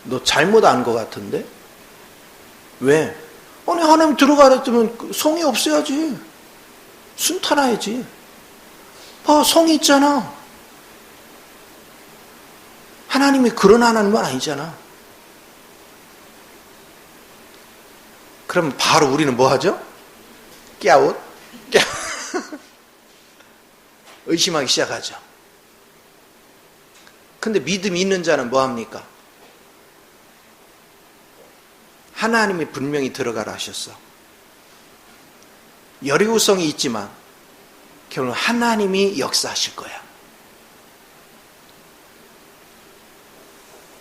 너 잘못 안 것 같은데? 왜? 아니, 하나님 들어가라 했으면 성이 없어야지. 순탄해야지. 봐, 성이 있잖아. 하나님이 그런 하나님은 아니잖아. 그럼 바로 우리는 뭐 하죠? 깨웃? 의심하기 시작하죠. 근데 믿음이 있는 자는 뭐 합니까? 하나님이 분명히 들어가라 하셨어. 여리고성이 있지만 결국 하나님이 역사하실 거야.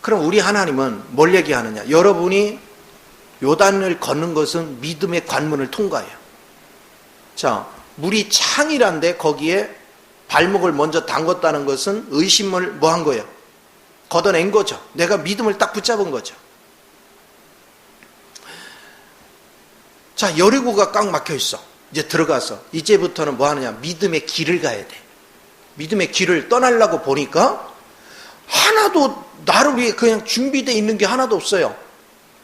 그럼 우리 하나님은 뭘 얘기하느냐? 여러분이 요단을 걷는 것은 믿음의 관문을 통과해요. 자, 물이 창이란데 거기에 발목을 먼저 담궜다는 것은 의심을 뭐 한 거예요? 걷어낸 거죠. 내가 믿음을 딱 붙잡은 거죠. 자, 여리고가 꽉 막혀 있어. 이제 들어가서 이제부터는 뭐 하느냐? 믿음의 길을 가야 돼. 믿음의 길을 떠나려고 보니까 하나도 나를 위해 그냥 준비되어 있는 게 하나도 없어요.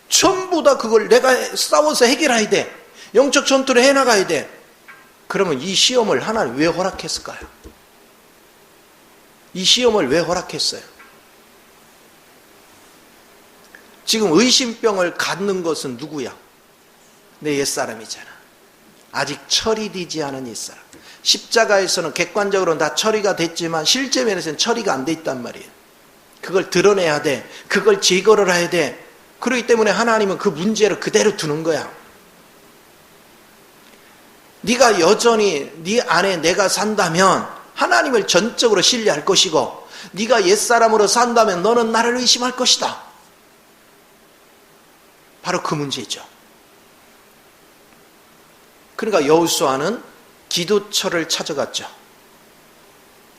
전부 다 그걸 내가 싸워서 해결해야 돼. 영적 전투를 해나가야 돼. 그러면 이 시험을 하나님 왜 허락했을까요? 이 시험을 왜 허락했어요? 지금 의심병을 갖는 것은 누구야? 내 옛사람이잖아. 아직 처리되지 않은 옛사람. 십자가에서는 객관적으로는 다 처리가 됐지만 실제 면에서는 처리가 안 돼 있단 말이에요. 그걸 드러내야 돼. 그걸 제거를 해야 돼. 그렇기 때문에 하나님은 그 문제를 그대로 두는 거야. 네가 여전히 네 안에 내가 산다면 하나님을 전적으로 신뢰할 것이고, 네가 옛사람으로 산다면 너는 나를 의심할 것이다. 바로 그 문제죠. 그러니까 여호수아는 기도처를 찾아갔죠.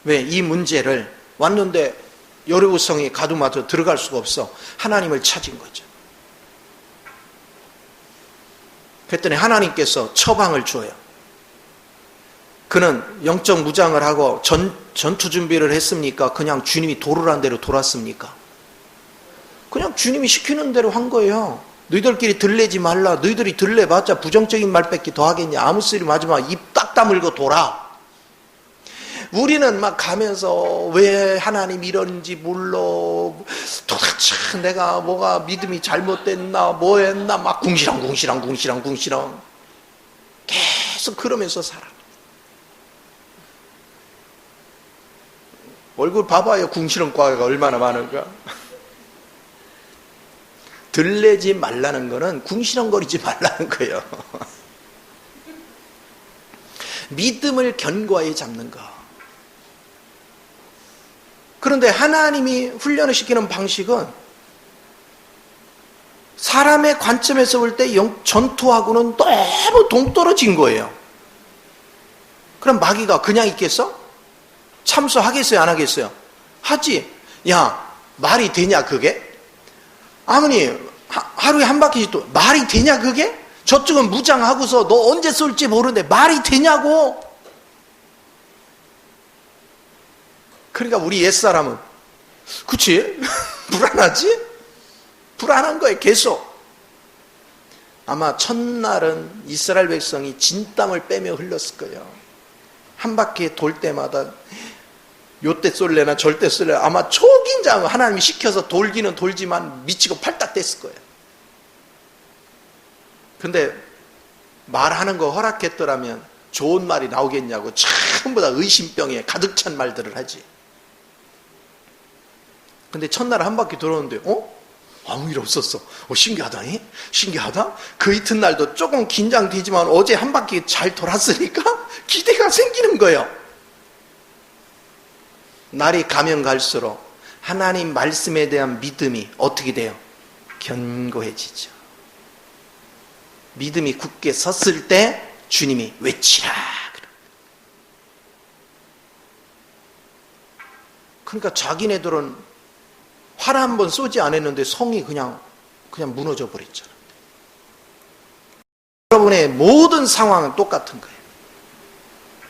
왜? 이 문제를 왔는데 여리고성이 가두마도 들어갈 수가 없어. 하나님을 찾은 거죠. 그랬더니 하나님께서 처방을 줘요. 그는 영적 무장을 하고 전투 준비를 했습니까? 그냥 주님이 도르란 대로 돌았습니까? 그냥 주님이 시키는 대로 한 거예요. 너희들끼리 들레지 말라. 너희들이 들레봤자 부정적인 말밖에 더 하겠냐. 아무 소리 하지 마. 입 딱 다물고 돌아. 우리는 막 가면서 왜 하나님 이런지 몰라, 도대체 내가 뭐가 믿음이 잘못됐나 뭐 했나 막 궁시렁 계속 그러면서 살아. 얼굴 봐봐요. 궁시렁과가 얼마나 많은가. 들레지 말라는 거는 궁시렁거리지 말라는 거예요. 믿음을 견고하게 잡는 거. 그런데 하나님이 훈련을 시키는 방식은 사람의 관점에서 볼 때 전투하고는 너무 동떨어진 거예요. 그럼 마귀가 그냥 있겠어? 참수하겠어요? 안 하겠어요? 하지. 야, 말이 되냐 그게? 아무니 하루에 한 바퀴씩 또 말이 되냐 그게? 저쪽은 무장하고서 너 언제 쏠지 모르는데 말이 되냐고. 그러니까 우리 옛사람은 그치? 불안하지? 불안한 거예요. 계속. 아마 첫날은 이스라엘 백성이 진땀을 빼며 흘렸을 거예요. 한 바퀴 돌 때마다 요때 쏠래나 절대 쏠래나 아마 초긴장. 하나님이 시켜서 돌기는 돌지만 미치고 팔딱 뗐을 거예요. 근데 말하는 거 허락했더라면 좋은 말이 나오겠냐고 전부 다 의심병에 가득 찬 말들을 하지. 근데 첫날 한 바퀴 돌았는데 아무 일 없었어. 신기하다니? 신기하다? 그 이튿날도 조금 긴장되지만 어제 한 바퀴 잘 돌았으니까 기대가 생기는 거예요. 날이 가면 갈수록 하나님 말씀에 대한 믿음이 어떻게 돼요? 견고해지죠. 믿음이 굳게 섰을 때 주님이 외치라. 그러니까 자기네들은 활 한 번 쏘지 않았는데 성이 그냥 무너져 버렸잖아. 여러분의 모든 상황은 똑같은 거예요.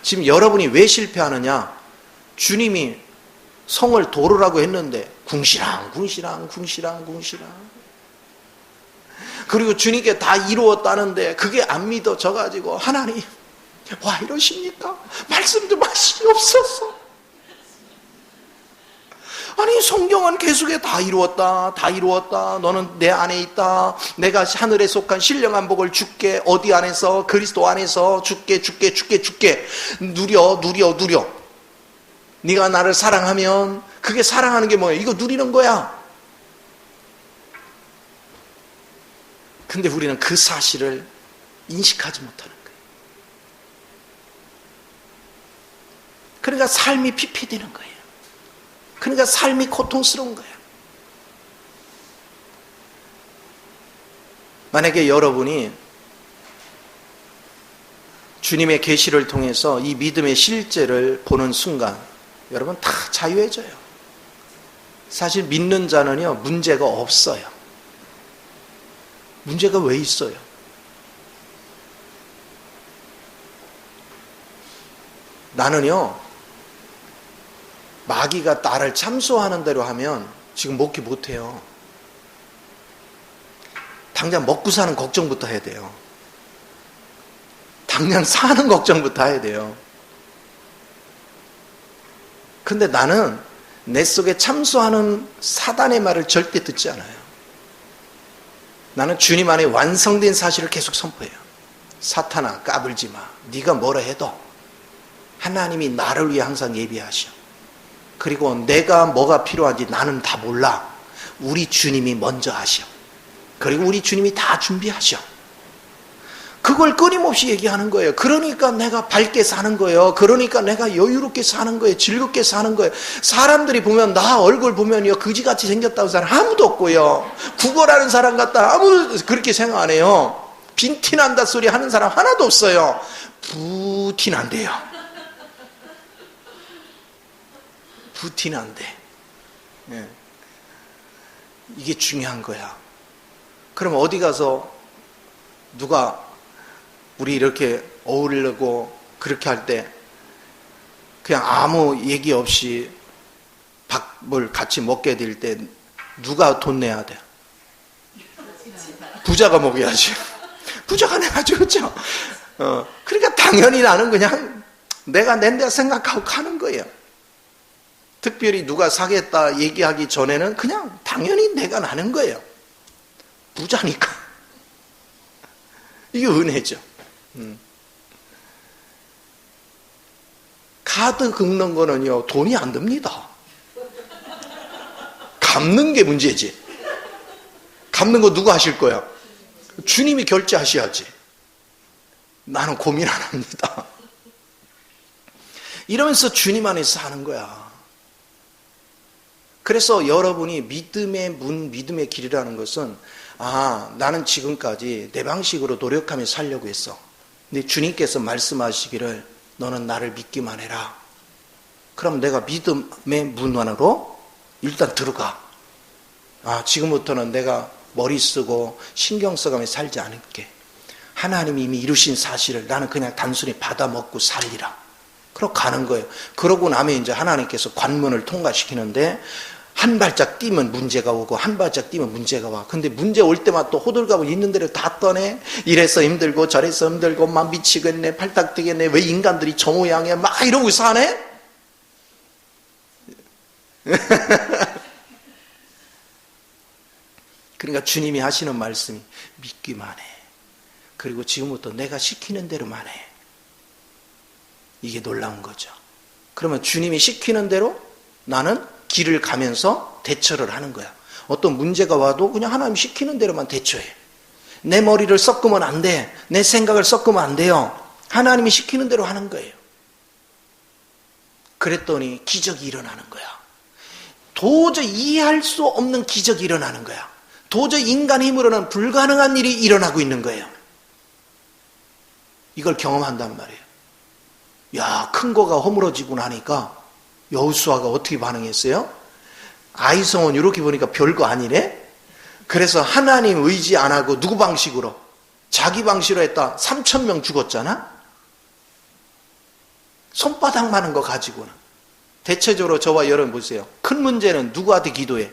지금 여러분이 왜 실패하느냐? 주님이 성을 도르라고 했는데 궁시랑 그리고 주님께 다 이루었다는데 그게 안 믿어져가지고 하나님 와 이러십니까? 말씀 좀 하시옵소서. 아니 성경은 계속해 다 이루었다 너는 내 안에 있다, 내가 하늘에 속한 신령한 복을 줄게, 어디 안에서? 그리스도 안에서 줄게 누려 네가 나를 사랑하면 그게 사랑하는 게 뭐예요? 이거 누리는 거야. 근데 우리는 그 사실을 인식하지 못하는 거예요. 그러니까 삶이 피폐되는 거예요. 그러니까 삶이 고통스러운 거예요. 만약에 여러분이 주님의 계시를 통해서 이 믿음의 실제를 보는 순간 여러분 다 자유해져요. 사실 믿는 자는요 문제가 없어요. 문제가 왜 있어요? 나는요 마귀가 나를 참소하는 대로 하면 지금 먹기 못해요. 당장 먹고 사는 걱정부터 해야 돼요. 당장 사는 걱정부터 해야 돼요. 근데 나는 내 속에 참소하는 사단의 말을 절대 듣지 않아요. 나는 주님 안에 완성된 사실을 계속 선포해요. 사탄아 까불지 마. 네가 뭐라 해도 하나님이 나를 위해 항상 예비하셔. 그리고 내가 뭐가 필요한지 나는 다 몰라. 우리 주님이 먼저 하셔. 그리고 우리 주님이 다 준비하셔. 그걸 끊임없이 얘기하는 거예요. 그러니까 내가 밝게 사는 거예요. 그러니까 내가 여유롭게 사는 거예요. 즐겁게 사는 거예요. 사람들이 보면 나 얼굴 보면요 그지같이 생겼다고 사람 아무도 없고요. 구걸하는 사람 같다 아무도 그렇게 생각 안 해요. 빈티난다 소리 하는 사람 하나도 없어요. 부티난대요. 부티난데. 네. 이게 중요한 거야. 그럼 어디 가서 누가 우리 이렇게 어울리고 그렇게 할 때 그냥 아무 얘기 없이 밥을 같이 먹게 될 때 누가 돈 내야 돼? 부자가 먹여야지. 부자가 내야죠. 그렇죠? 그러니까 당연히 나는 그냥 내가 낸다 생각하고 가는 거예요. 특별히 누가 사겠다 얘기하기 전에는 그냥 당연히 내가 나는 거예요. 부자니까. 이게 은혜죠. 카드 긁는 거는요, 돈이 안 듭니다. 갚는 게 문제지. 갚는 거 누가 하실 거야? 주님이 결제하셔야지. 나는 고민 안 합니다. 이러면서 주님 안에서 하는 거야. 그래서 여러분이 믿음의 문, 믿음의 길이라는 것은, 나는 지금까지 내 방식으로 노력하며 살려고 했어. 근데 주님께서 말씀하시기를 너는 나를 믿기만 해라. 그럼 내가 믿음의 문 안으로 일단 들어가. 지금부터는 내가 머리 쓰고 신경 써가며 살지 않을게. 하나님이 이미 이루신 사실을 나는 그냥 단순히 받아 먹고 살리라. 그러고 가는 거예요. 그러고 나면 이제 하나님께서 관문을 통과시키는데 한 발짝 뛰면 문제가 오고 한 발짝 뛰면 문제가 와. 근데 문제 올 때마다 또 호들갑을 있는 대로 다 떠내. 이래서 힘들고 저래서 힘들고 막 미치겠네, 팔딱 뛰겠네, 왜 인간들이 저 모양이야, 막 이러고 사네. 그러니까 주님이 하시는 말씀이 믿기만 해. 그리고 지금부터 내가 시키는 대로만 해. 이게 놀라운 거죠. 그러면 주님이 시키는 대로 나는 길을 가면서 대처를 하는 거야. 어떤 문제가 와도 그냥 하나님 시키는 대로만 대처해. 내 머리를 섞으면 안 돼. 내 생각을 섞으면 안 돼요. 하나님이 시키는 대로 하는 거예요. 그랬더니 기적이 일어나는 거야. 도저히 이해할 수 없는 기적이 일어나는 거야. 도저히 인간의 힘으로는 불가능한 일이 일어나고 있는 거예요. 이걸 경험한단 말이에요. 야, 큰 거가 허물어지고 나니까 여호수아가 어떻게 반응했어요? 아이성은 이렇게 보니까 별거 아니네? 그래서 하나님 의지 안 하고 누구 방식으로? 자기 방식으로 했다. 3,000명 죽었잖아? 손바닥 많은 거 가지고는. 대체적으로 저와 여러분 보세요. 큰 문제는 누구한테 기도해?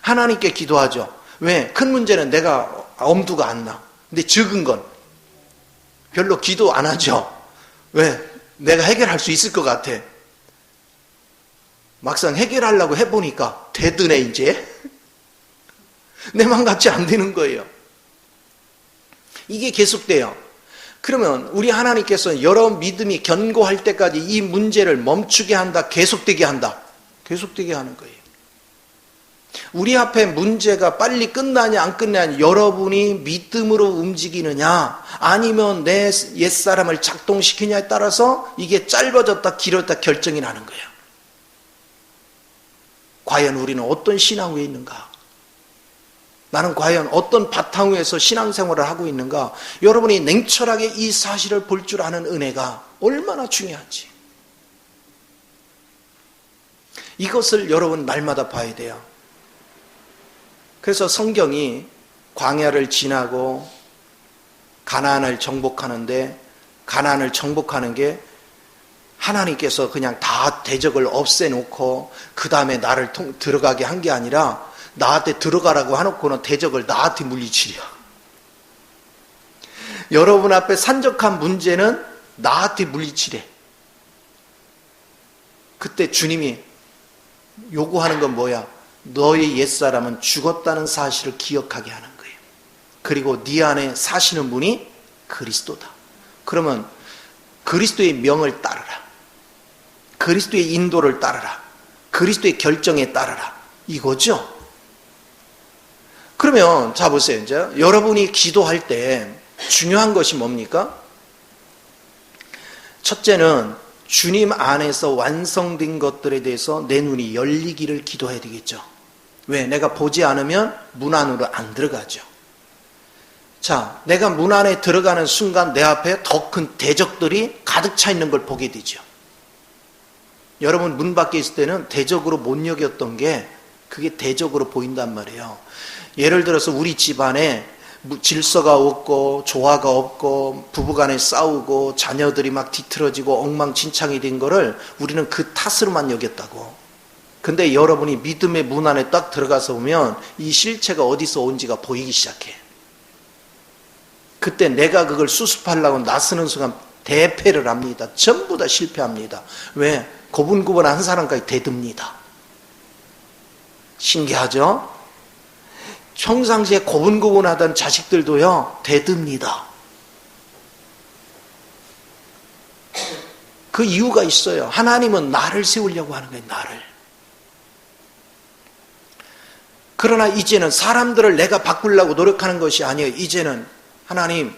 하나님께 기도하죠. 왜? 큰 문제는 내가 엄두가 안 나. 근데 적은 건 별로 기도 안 하죠. 왜? 내가 해결할 수 있을 것 같아. 막상 해결하려고 해보니까 되드네 이제. 내 맘 같지 안 되는 거예요. 이게 계속돼요. 그러면 우리 하나님께서는 여러 믿음이 견고할 때까지 이 문제를 멈추게 한다, 계속되게 한다. 계속되게 하는 거예요. 우리 앞에 문제가 빨리 끝나냐 안 끝나냐, 여러분이 믿음으로 움직이느냐 아니면 내 옛사람을 작동시키냐에 따라서 이게 짧아졌다 길어졌다 결정이 나는 거예요. 과연 우리는 어떤 신앙 위에 있는가? 나는 과연 어떤 바탕 위에서 신앙생활을 하고 있는가? 여러분이 냉철하게 이 사실을 볼 줄 아는 은혜가 얼마나 중요한지, 이것을 여러분 날마다 봐야 돼요. 그래서 성경이 광야를 지나고 가나안을 정복하는데, 가나안을 정복하는 게 하나님께서 그냥 다 대적을 없애놓고 그 다음에 나를 들어가게 한 게 아니라 나한테 들어가라고 해놓고는 대적을 나한테 물리치려. 여러분 앞에 산적한 문제는 나한테 물리치래. 그때 주님이 요구하는 건 뭐야? 너의 옛사람은 죽었다는 사실을 기억하게 하는 거예요. 그리고 네 안에 사시는 분이 그리스도다. 그러면 그리스도의 명을 따르라. 그리스도의 인도를 따르라. 그리스도의 결정에 따르라. 이거죠. 그러면 자 보세요. 이제 여러분이 기도할 때 중요한 것이 뭡니까? 첫째는 주님 안에서 완성된 것들에 대해서 내 눈이 열리기를 기도해야 되겠죠. 왜? 내가 보지 않으면 문 안으로 안 들어가죠. 자, 내가 문 안에 들어가는 순간 내 앞에 더 큰 대적들이 가득 차 있는 걸 보게 되죠. 여러분 문 밖에 있을 때는 대적으로 못 여겼던 게 그게 대적으로 보인단 말이에요. 예를 들어서 우리 집안에 질서가 없고 조화가 없고 부부간에 싸우고 자녀들이 막 뒤틀어지고 엉망진창이 된 거를 우리는 그 탓으로만 여겼다고. 근데 여러분이 믿음의 문 안에 딱 들어가서 보면 이 실체가 어디서 온지가 보이기 시작해. 그때 내가 그걸 수습하려고 나서는 순간 대패를 합니다. 전부 다 실패합니다. 왜? 고분고분한 사람까지 대듭니다. 신기하죠? 평상시에 고분고분하던 자식들도요, 대듭니다. 그 이유가 있어요. 하나님은 나를 세우려고 하는 거예요, 나를. 그러나 이제는 사람들을 내가 바꾸려고 노력하는 것이 아니에요. 이제는 하나님,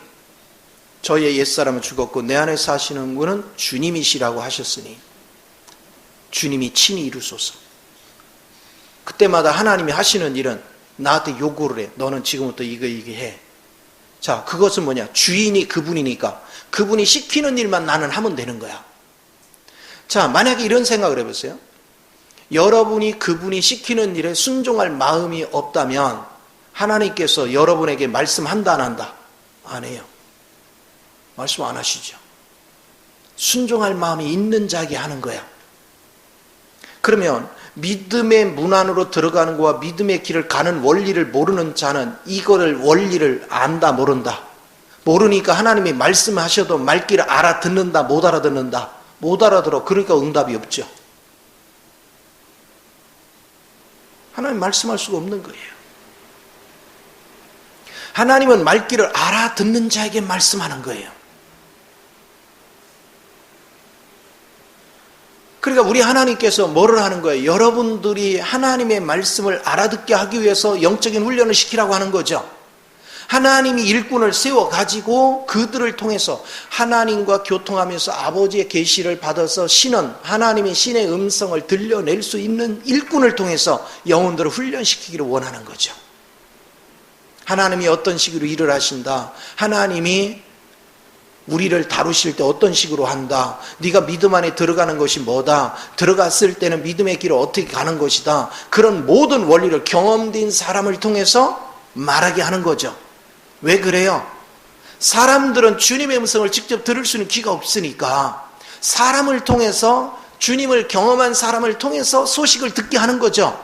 저의 옛사람은 죽었고 내 안에 사시는 분은 주님이시라고 하셨으니 주님이 친히 이루소서. 그때마다 하나님이 하시는 일은 나한테 요구를 해. 너는 지금부터 이거 해. 자, 그것은 뭐냐? 주인이 그분이니까 그분이 시키는 일만 나는 하면 되는 거야. 자, 만약에 이런 생각을 해보세요. 여러분이 그분이 시키는 일에 순종할 마음이 없다면 하나님께서 여러분에게 말씀한다 안 한다? 안 해요. 말씀 안 하시죠. 순종할 마음이 있는 자에게 하는 거야. 그러면 믿음의 문 안으로 들어가는 것과 믿음의 길을 가는 원리를 모르는 자는 이거를 원리를 안다 모른다. 모르니까 하나님이 말씀하셔도 말귀를 알아듣는다 못 알아듣는다. 못 알아들어. 그러니까 응답이 없죠. 하나님 말씀할 수가 없는 거예요. 하나님은 말귀를 알아듣는 자에게 말씀하는 거예요. 그러니까 우리 하나님께서 뭐를 하는 거예요? 여러분들이 하나님의 말씀을 알아듣게 하기 위해서 영적인 훈련을 시키라고 하는 거죠. 하나님이 일꾼을 세워가지고 그들을 통해서 하나님과 교통하면서 아버지의 계시를 받아서 신은 하나님의 신의 음성을 들려낼 수 있는 일꾼을 통해서 영혼들을 훈련시키기를 원하는 거죠. 하나님이 어떤 식으로 일을 하신다. 하나님이 우리를 다루실 때 어떤 식으로 한다. 네가 믿음 안에 들어가는 것이 뭐다. 들어갔을 때는 믿음의 길을 어떻게 가는 것이다. 그런 모든 원리를 경험된 사람을 통해서 말하게 하는 거죠. 왜 그래요? 사람들은 주님의 음성을 직접 들을 수 있는 귀가 없으니까 사람을 통해서 주님을 경험한 사람을 통해서 소식을 듣게 하는 거죠.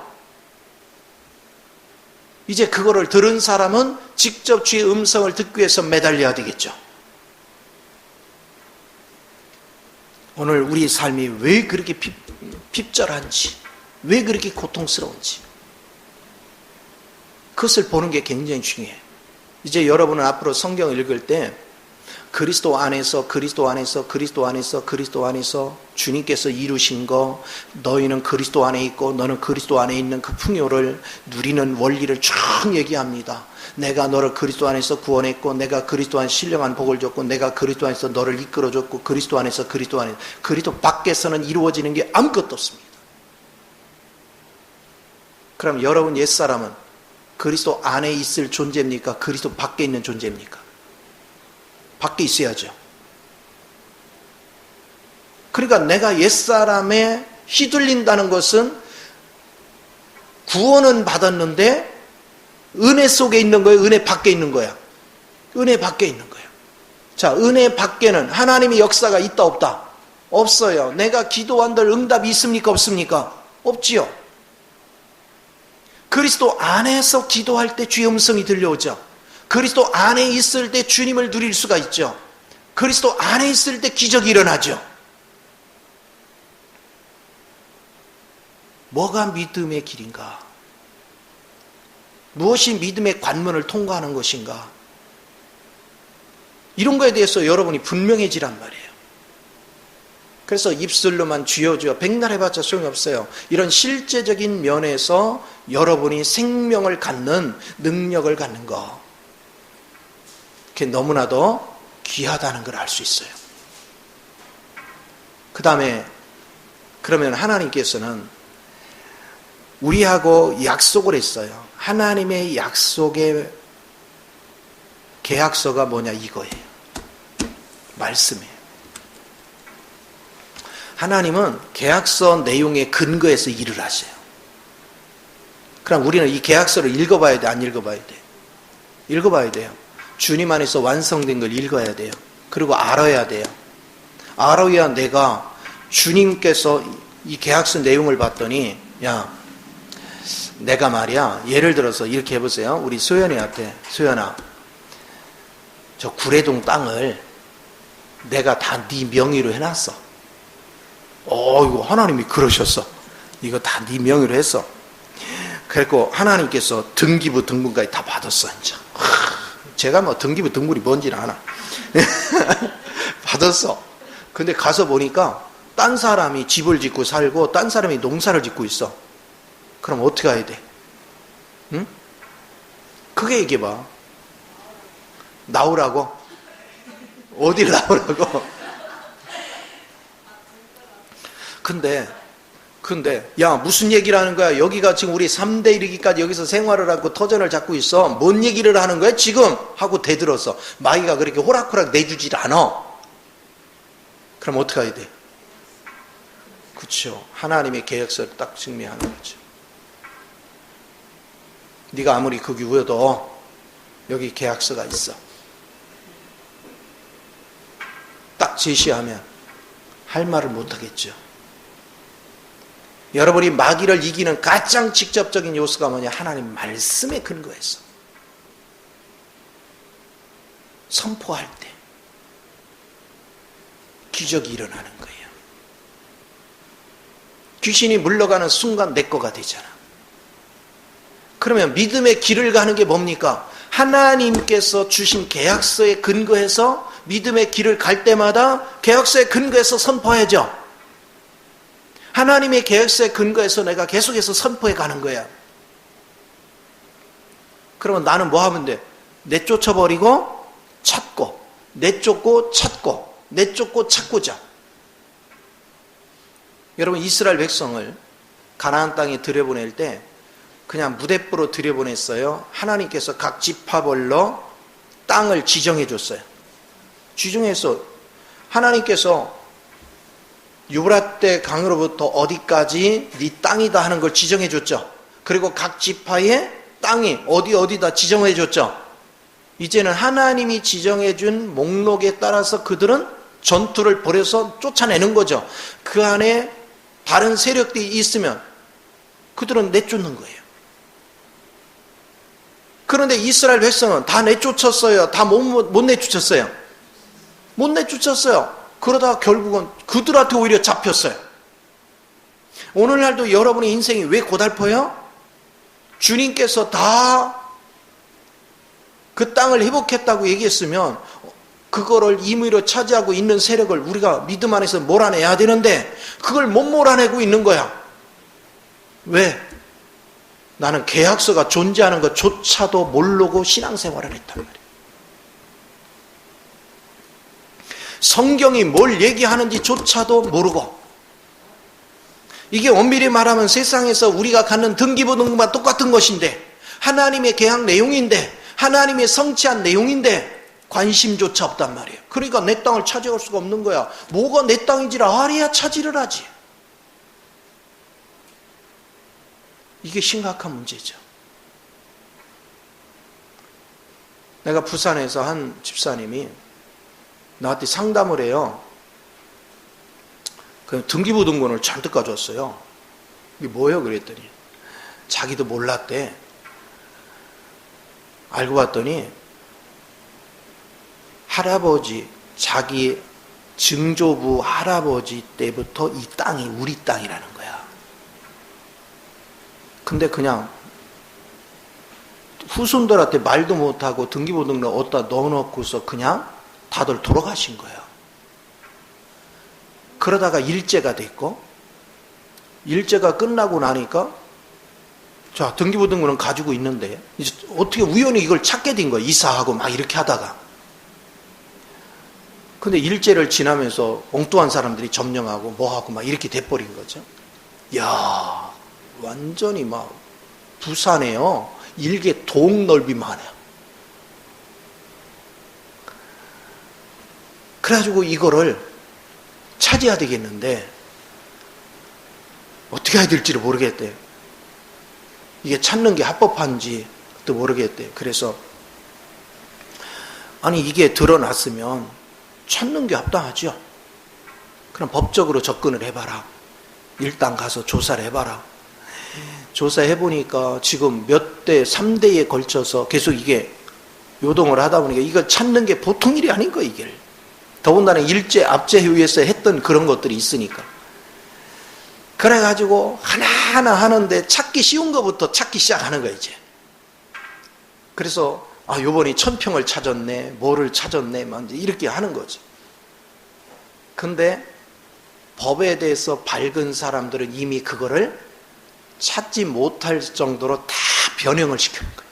이제 그거를 들은 사람은 직접 주의 음성을 듣기 위해서 매달려야 되겠죠. 오늘 우리 삶이 왜 그렇게 핍절한지, 왜 그렇게 고통스러운지 그것을 보는 게 굉장히 중요해요. 이제 여러분은 앞으로 성경을 읽을 때 그리스도 안에서 주님께서 이루신 거, 너희는 그리스도 안에 있고 너는 그리스도 안에 있는 그 풍요를 누리는 원리를 쭉 얘기합니다. 내가 너를 그리스도 안에서 구원했고 내가 그리스도 안에 신령한 복을 줬고 내가 그리스도 안에서 너를 이끌어줬고 그리스도 안에서 그리스도 밖에서는 이루어지는 게 아무것도 없습니다. 그럼 여러분 옛사람은 그리스도 안에 있을 존재입니까? 그리스도 밖에 있는 존재입니까? 밖에 있어야죠. 그러니까 내가 옛사람에 휘둘린다는 것은 구원은 받았는데 은혜 속에 있는 거예요? 은혜 밖에 있는 거야? 은혜 밖에 있는 거예요. 자, 은혜 밖에는 하나님의 역사가 있다 없다? 없어요. 내가 기도한들 응답이 있습니까? 없습니까? 없지요. 그리스도 안에서 기도할 때 주의 음성이 들려오죠. 그리스도 안에 있을 때 주님을 누릴 수가 있죠. 그리스도 안에 있을 때 기적이 일어나죠. 뭐가 믿음의 길인가? 무엇이 믿음의 관문을 통과하는 것인가? 이런 거에 대해서 여러분이 분명해지란 말이에요. 그래서 입술로만 주여 주여 백날 해봤자 소용이 없어요. 이런 실제적인 면에서 여러분이 생명을 갖는 능력을 갖는 거, 그게 너무나도 귀하다는 걸 알 수 있어요. 그 다음에 그러면 하나님께서는 우리하고 약속을 했어요. 하나님의 약속의 계약서가 뭐냐 이거예요. 말씀이에요. 하나님은 계약서 내용에 근거해서 일을 하세요. 그럼 우리는 이 계약서를 읽어봐야 돼, 안 읽어봐야 돼? 읽어봐야 돼요. 주님 안에서 완성된 걸 읽어야 돼요. 그리고 알아야 돼요. 알아야 내가 주님께서 이 계약서 내용을 봤더니, 야, 내가 말이야, 예를 들어서 이렇게 해보세요. 우리 소연이한테, 소연아, 저 구례동 땅을 내가 다 네 명의로 해놨어. 이거 하나님이 그러셨어. 이거 다 네 명의로 했어. 그래갖고 하나님께서 등기부 등본까지 다 받았어. 이제 제가 뭐 등기부 등본이 뭔지는 아나. 받았어. 근데 가서 보니까 딴 사람이 집을 짓고 살고 딴 사람이 농사를 짓고 있어. 그럼 어떻게 해야 돼? 응? 그게 얘기해봐. 나오라고? 어디를 나오라고? 근데 야 무슨 얘기를 하는 거야? 여기가 지금 우리 3대 이르기까지 여기서 생활을 하고 터전을 잡고 있어. 뭔 얘기를 하는 거야 지금? 하고 대들었어. 마귀가 그렇게 호락호락 내주질 않아. 그럼 어떻게 해야 돼? 그렇죠. 하나님의 계획서를 딱 증명하는 거죠. 네가 아무리 거기 우여도 여기 계약서가 있어. 딱 제시하면 할 말을 못하겠죠. 여러분이 마귀를 이기는 가장 직접적인 요소가 뭐냐? 하나님 말씀에 근거해서 선포할 때 기적이 일어나는 거예요. 귀신이 물러가는 순간 내 거가 되잖아. 그러면 믿음의 길을 가는 게 뭡니까? 하나님께서 주신 계약서에 근거해서 믿음의 길을 갈 때마다 계약서에 근거해서 선포해야죠. 하나님의 계획서에 근거해서 내가 계속해서 선포해 가는 거야. 그러면 나는 뭐 하면 돼? 내쫓아버리고 찾고, 내쫓고 찾고, 내쫓고 찾고자. 여러분 이스라엘 백성을 가나안 땅에 들여보낼 때 그냥 무대포로 들여보냈어요. 하나님께서 각 지파별로 땅을 지정해 줬어요. 지정해서 하나님께서 유브라데 강으로부터 어디까지 네 땅이다 하는 걸 지정해 줬죠. 그리고 각 지파의 땅이 어디다 지정해 줬죠. 이제는 하나님이 지정해 준 목록에 따라서 그들은 전투를 벌여서 쫓아내는 거죠. 그 안에 다른 세력들이 있으면 그들은 내쫓는 거예요. 그런데 이스라엘 백성은 다 내쫓았어요. 다 못 내쫓았어요. 못 내쫓았어요. 그러다가 결국은 그들한테 오히려 잡혔어요. 오늘날도 여러분의 인생이 왜 고달퍼요? 주님께서 다 그 땅을 회복했다고 얘기했으면 그거를 임의로 차지하고 있는 세력을 우리가 믿음 안에서 몰아내야 되는데 그걸 못 몰아내고 있는 거야. 왜? 나는 계약서가 존재하는 것조차도 모르고 신앙생활을 했단 말이야. 성경이 뭘 얘기하는지조차도 모르고. 이게 엄밀히 말하면 세상에서 우리가 갖는 등기부 등본과 똑같은 것인데, 하나님의 계약 내용인데, 하나님의 성취한 내용인데 관심조차 없단 말이에요. 그러니까 내 땅을 차지할 수가 없는 거야. 뭐가 내 땅인지를 알아야 차지를 하지. 이게 심각한 문제죠. 내가 부산에서 한 집사님이 나한테 상담을 해요. 그 등기부 등본을 잔뜩 가져왔어요. 이게 뭐예요? 그랬더니 자기도 몰랐대. 알고 봤더니 할아버지, 자기 증조부 할아버지 때부터 이 땅이 우리 땅이라는 거야. 근데 그냥 후손들한테 말도 못하고 등기부 등본 어디다 넣어놓고서 그냥 다들 돌아가신 거예요. 그러다가 일제가 됐고, 일제가 끝나고 나니까 자, 등기부 등본은 가지고 있는데 이제 어떻게 우연히 이걸 찾게 된 거예요. 이사하고 막 이렇게 하다가. 근데 일제를 지나면서 엉뚱한 사람들이 점령하고 뭐하고 막 이렇게 돼버린 거죠. 야, 완전히 막 부산에요. 일개 동 넓이만 해요. 그래가지고 이거를 찾아야 되겠는데 어떻게 해야 될지를 모르겠대요. 이게 찾는 게 합법한지도 모르겠대요. 그래서 아니 이게 드러났으면 찾는 게 합당하죠. 그럼 법적으로 접근을 해봐라. 일단 가서 조사를 해봐라. 조사해보니까 지금 몇 대, 3대에 걸쳐서 계속 이게 요동을 하다 보니까 이걸 찾는 게 보통 일이 아닌 거예요, 이게. 더군다나 일제 압제 후에서 했던 그런 것들이 있으니까. 그래가지고 하나하나 하는데 찾기 쉬운 것부터 찾기 시작하는 거야 이제. 그래서 요번에 1000평을 찾았네, 뭐를 찾았네, 막 이렇게 하는 거지. 근데 법에 대해서 밝은 사람들은 이미 그거를 찾지 못할 정도로 다 변형을 시키는 거예요.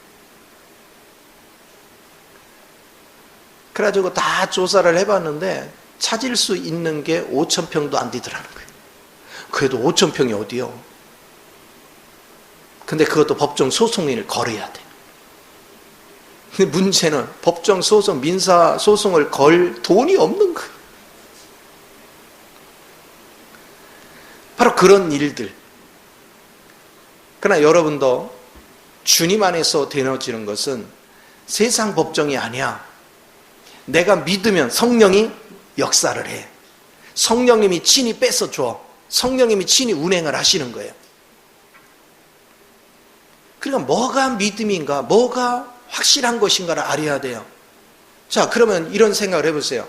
그래가지고 다 조사를 해봤는데 찾을 수 있는 게 5000평도 안 되더라는 거예요. 그래도 5000평이 어디요? 근데 그것도 법정 소송인을 걸어야 돼. 근데 문제는 법정 소송, 민사 소송을 걸 돈이 없는 거예요. 바로 그런 일들. 그러나 여러분도 주님 안에서 되어지는 것은 세상 법정이 아니야. 내가 믿으면 성령이 역사를 해. 성령님이 친히 뺏어줘. 성령님이 친히 운행을 하시는 거예요. 그러니까 뭐가 믿음인가, 뭐가 확실한 것인가를 알아야 돼요. 자, 그러면 이런 생각을 해보세요.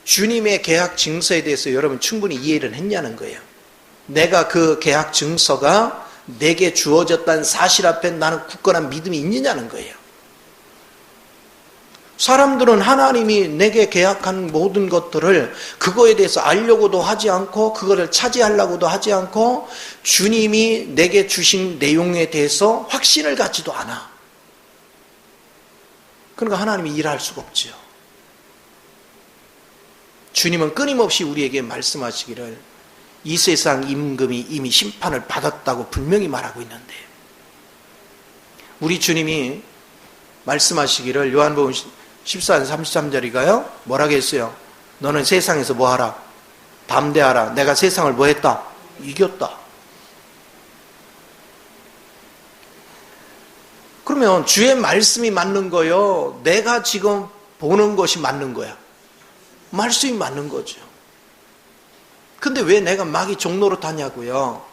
주님의 계약 증서에 대해서 여러분 충분히 이해를 했냐는 거예요. 내가 그 계약 증서가 내게 주어졌다는 사실 앞에 나는 굳건한 믿음이 있느냐는 거예요. 사람들은 하나님이 내게 계약한 모든 것들을 그거에 대해서 알려고도 하지 않고 그거를 차지하려고도 하지 않고 주님이 내게 주신 내용에 대해서 확신을 갖지도 않아. 그러니까 하나님이 일할 수가 없죠. 주님은 끊임없이 우리에게 말씀하시기를 이 세상 임금이 이미 심판을 받았다고 분명히 말하고 있는데, 우리 주님이 말씀하시기를 요한복음 14장 33절이가요 뭐라고 했어요? 너는 세상에서 뭐하라? 담대하라. 내가 세상을 뭐했다? 이겼다. 그러면 주의 말씀이 맞는 거요? 내가 지금 보는 것이 맞는 거야? 말씀이 맞는 거죠. 근데 왜 내가 마귀 종노릇 하냐고요?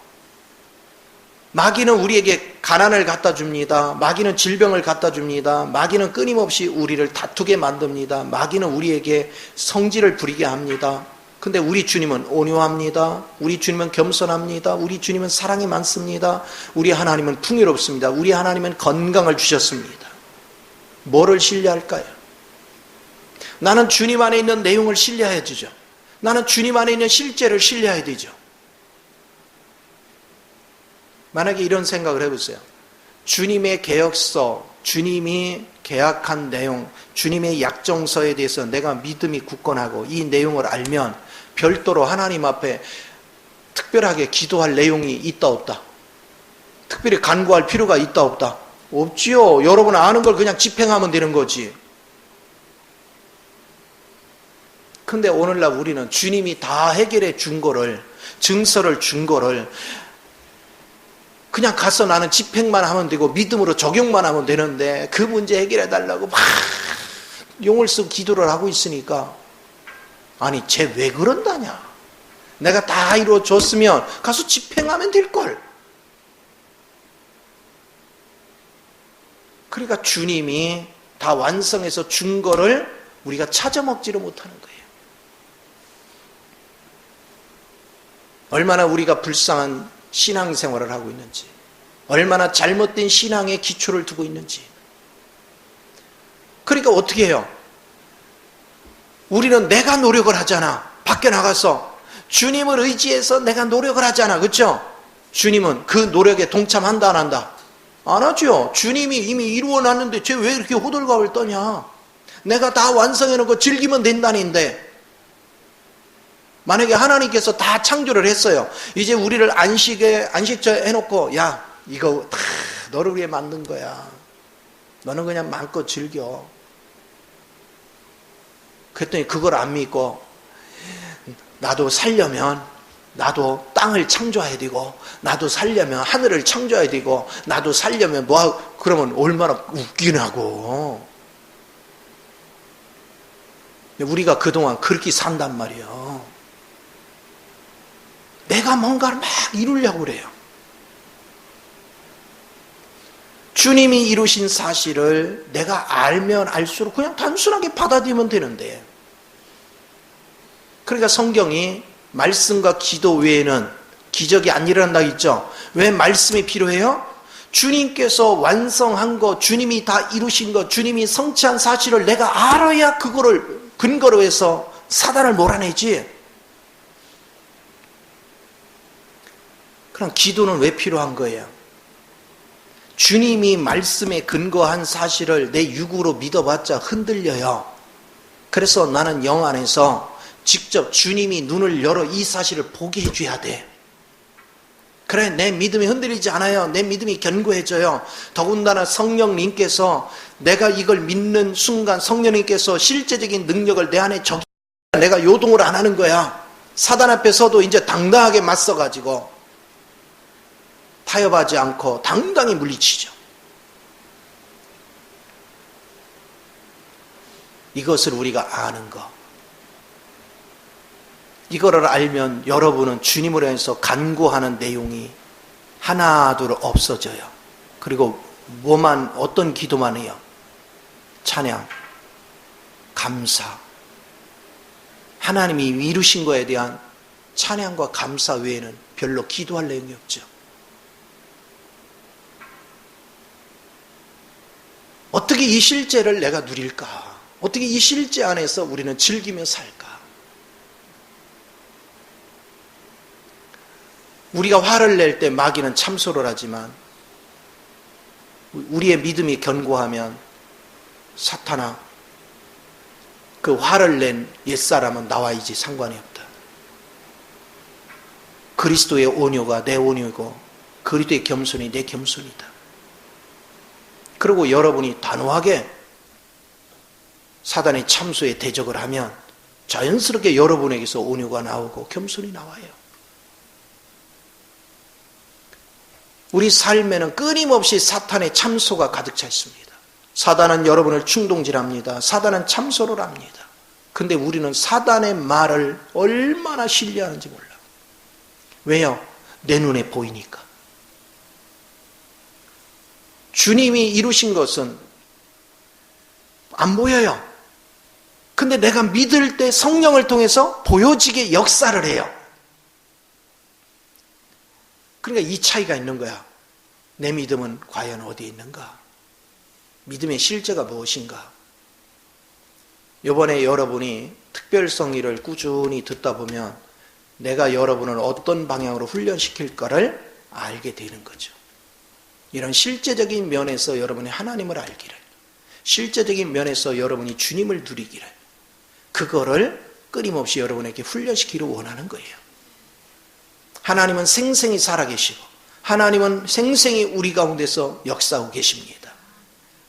마귀는 우리에게 가난을 갖다 줍니다. 마귀는 질병을 갖다 줍니다. 마귀는 끊임없이 우리를 다투게 만듭니다. 마귀는 우리에게 성질을 부리게 합니다. 근데 우리 주님은 온유합니다. 우리 주님은 겸손합니다. 우리 주님은 사랑이 많습니다. 우리 하나님은 풍요롭습니다. 우리 하나님은 건강을 주셨습니다. 뭐를 신뢰할까요? 나는 주님 안에 있는 내용을 신뢰해야 되죠. 나는 주님 안에 있는 실제를 신뢰해야 되죠. 만약에 이런 생각을 해보세요. 주님의 계약서, 주님이 계약한 내용, 주님의 약정서에 대해서 내가 믿음이 굳건하고 이 내용을 알면 별도로 하나님 앞에 특별하게 기도할 내용이 있다 없다? 특별히 간구할 필요가 있다 없다? 없지요. 여러분 아는 걸 그냥 집행하면 되는 거지. 근데 오늘날 우리는 주님이 다 해결해 준 거를, 증서를 준 거를 그냥 가서 나는 집행만 하면 되고 믿음으로 적용만 하면 되는데 그 문제 해결해 달라고 막 용을 쓰고 기도를 하고 있으니까, 아니 쟤 왜 그런다냐? 내가 다 이루어줬으면 가서 집행하면 될걸. 그러니까 주님이 다 완성해서 준 거를 우리가 찾아먹지를 못하는 거예요. 얼마나 우리가 불쌍한 신앙생활을 하고 있는지, 얼마나 잘못된 신앙의 기초를 두고 있는지. 그러니까 어떻게 해요? 우리는 내가 노력을 하잖아. 밖에 나가서 주님을 의지해서 내가 노력을 하잖아. 그렇죠? 주님은 그 노력에 동참한다 안 한다? 안 하죠. 주님이 이미 이루어놨는데 쟤 왜 이렇게 호들갑을 떠냐? 내가 다 완성해놓고 즐기면 된다는데, 만약에 하나님께서 다 창조를 했어요. 이제 우리를 안식처 해놓고, 야, 이거 다 너를 위해 만든 거야. 너는 그냥 마음껏 즐겨. 그랬더니 그걸 안 믿고, 나도 살려면 나도 땅을 창조해야 되고, 나도 살려면 하늘을 창조해야 되고, 나도 살려면 그러면 얼마나 웃기냐고. 우리가 그동안 그렇게 산단 말이에요. 내가 뭔가를 막 이루려고 그래요. 주님이 이루신 사실을 내가 알면 알수록 그냥 단순하게 받아들이면 되는데, 그러니까 성경이 말씀과 기도 외에는 기적이 안 일어난다 했죠. 왜 말씀이 필요해요? 주님께서 완성한 거, 주님이 다 이루신 거, 주님이 성취한 사실을 내가 알아야 그거를 근거로 해서 사단을 몰아내지. 그럼 기도는 왜 필요한 거예요? 주님이 말씀에 근거한 사실을 내 육으로 믿어봤자 흔들려요. 그래서 나는 영 안에서 직접 주님이 눈을 열어 이 사실을 보게 해줘야 돼. 그래, 내 믿음이 흔들리지 않아요. 내 믿음이 견고해져요. 더군다나 성령님께서 내가 이걸 믿는 순간 성령님께서 실제적인 능력을 내 안에 내가 요동을 안 하는 거야. 사단 앞에서도 이제 당당하게 맞서가지고 타협하지 않고 당당히 물리치죠. 이것을 우리가 아는 거. 이거를 알면 여러분은 주님을 위해서 간구하는 내용이 하나둘 없어져요. 그리고 뭐만, 어떤 기도만 해요? 찬양, 감사. 하나님이 이루신 거에 대한 찬양과 감사 외에는 별로 기도할 내용이 없죠. 어떻게 이 실제를 내가 누릴까? 어떻게 이 실제 안에서 우리는 즐기며 살까? 우리가 화를 낼 때 마귀는 참소를 하지만 우리의 믿음이 견고하면 사탄아, 그 화를 낸 옛사람은 나와 이제 상관이 없다. 그리스도의 온유가 내 온유이고 그리스도의 겸손이 내 겸손이다. 그리고 여러분이 단호하게 사단의 참소에 대적을 하면 자연스럽게 여러분에게서 온유가 나오고 겸손이 나와요. 우리 삶에는 끊임없이 사탄의 참소가 가득 차 있습니다. 사단은 여러분을 충동질합니다. 사단은 참소를 합니다. 근데 우리는 사단의 말을 얼마나 신뢰하는지 몰라. 왜요? 내 눈에 보이니까. 주님이 이루신 것은 안 보여요. 근데 내가 믿을 때 성령을 통해서 보여지게 역사를 해요. 그러니까 이 차이가 있는 거야. 내 믿음은 과연 어디에 있는가? 믿음의 실제가 무엇인가? 이번에 여러분이 특별성의를 꾸준히 듣다 보면 내가 여러분을 어떤 방향으로 훈련시킬까를 알게 되는 거죠. 이런 실제적인 면에서 여러분이 하나님을 알기를, 실제적인 면에서 여러분이 주님을 누리기를, 그거를 끊임없이 여러분에게 훈련시키기를 원하는 거예요. 하나님은 생생히 살아계시고 하나님은 생생히 우리 가운데서 역사하고 계십니다.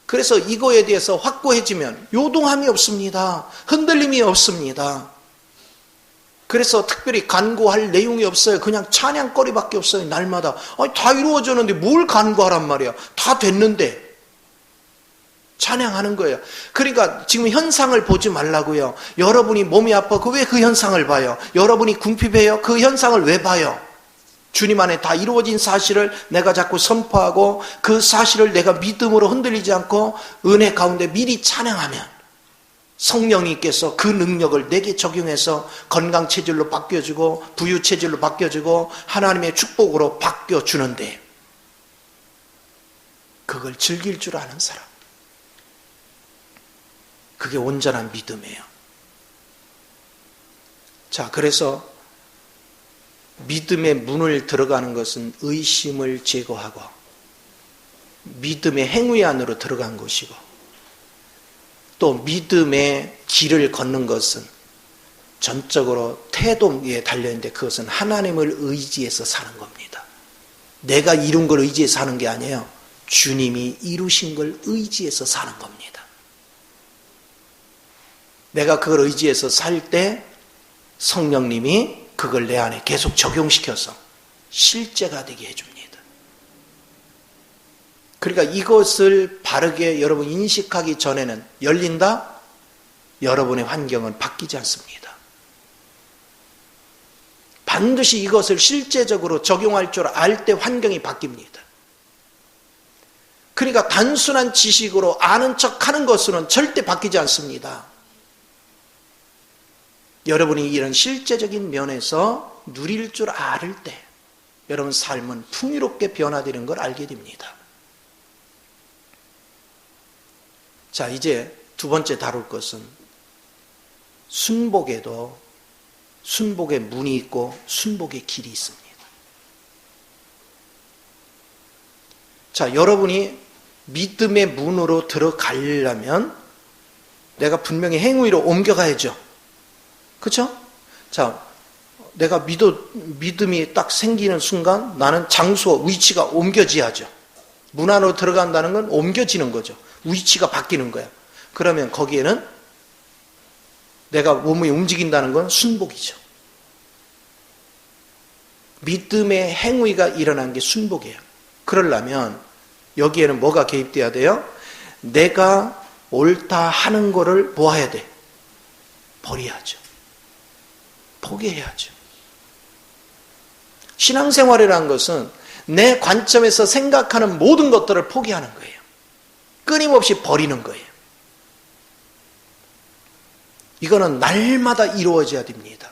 그래서 이거에 대해서 확고해지면 요동함이 없습니다. 흔들림이 없습니다. 그래서 특별히 간구할 내용이 없어요. 그냥 찬양거리밖에 없어요. 날마다. 아니, 다 이루어졌는데 뭘 간구하란 말이야. 다 됐는데 찬양하는 거예요. 그러니까 지금 현상을 보지 말라고요. 여러분이 몸이 아파. 왜 그 현상을 봐요? 여러분이 궁핍해요. 그 현상을 왜 봐요? 주님 안에 다 이루어진 사실을 내가 자꾸 선포하고 그 사실을 내가 믿음으로 흔들리지 않고 은혜 가운데 미리 찬양하면 성령님께서 그 능력을 내게 적용해서 건강체질로 바뀌어주고 부유체질로 바뀌어주고 하나님의 축복으로 바뀌어주는데 그걸 즐길 줄 아는 사람, 그게 온전한 믿음이에요. 자, 그래서 믿음의 문을 들어가는 것은 의심을 제거하고 믿음의 행위 안으로 들어간 것이고 또 믿음의 길을 걷는 것은 전적으로 태도에 달려있는데 그것은 하나님을 의지해서 사는 겁니다. 내가 이룬 걸 의지해서 사는 게 아니에요. 주님이 이루신 걸 의지해서 사는 겁니다. 내가 그걸 의지해서 살 때 성령님이 그걸 내 안에 계속 적용시켜서 실제가 되게 해줍니다. 그러니까 이것을 바르게 여러분 인식하기 전에는 열린다? 여러분의 환경은 바뀌지 않습니다. 반드시 이것을 실제적으로 적용할 줄 알 때 환경이 바뀝니다. 그러니까 단순한 지식으로 아는 척 하는 것으로는 절대 바뀌지 않습니다. 여러분이 이런 실제적인 면에서 누릴 줄 알을 때 여러분 삶은 풍요롭게 변화되는 걸 알게 됩니다. 자, 이제 두 번째 다룰 것은 순복에도 순복의 문이 있고 순복의 길이 있습니다. 자, 여러분이 믿음의 문으로 들어가려면 내가 분명히 행위로 옮겨가야죠. 그렇죠? 자, 내가 믿음이 딱 생기는 순간 나는 장소, 위치가 옮겨져야죠. 문 안으로 들어간다는 건 옮겨지는 거죠. 위치가 바뀌는 거야. 그러면 거기에는 내가 몸이 움직인다는 건 순복이죠. 믿음의 행위가 일어난 게 순복이에요. 그러려면 여기에는 뭐가 개입돼야 돼요? 내가 옳다 하는 거를 보아야 돼. 버려야죠. 포기해야죠. 신앙생활이라는 것은 내 관점에서 생각하는 모든 것들을 포기하는 거예요. 끊임없이 버리는 거예요. 이거는 날마다 이루어져야 됩니다.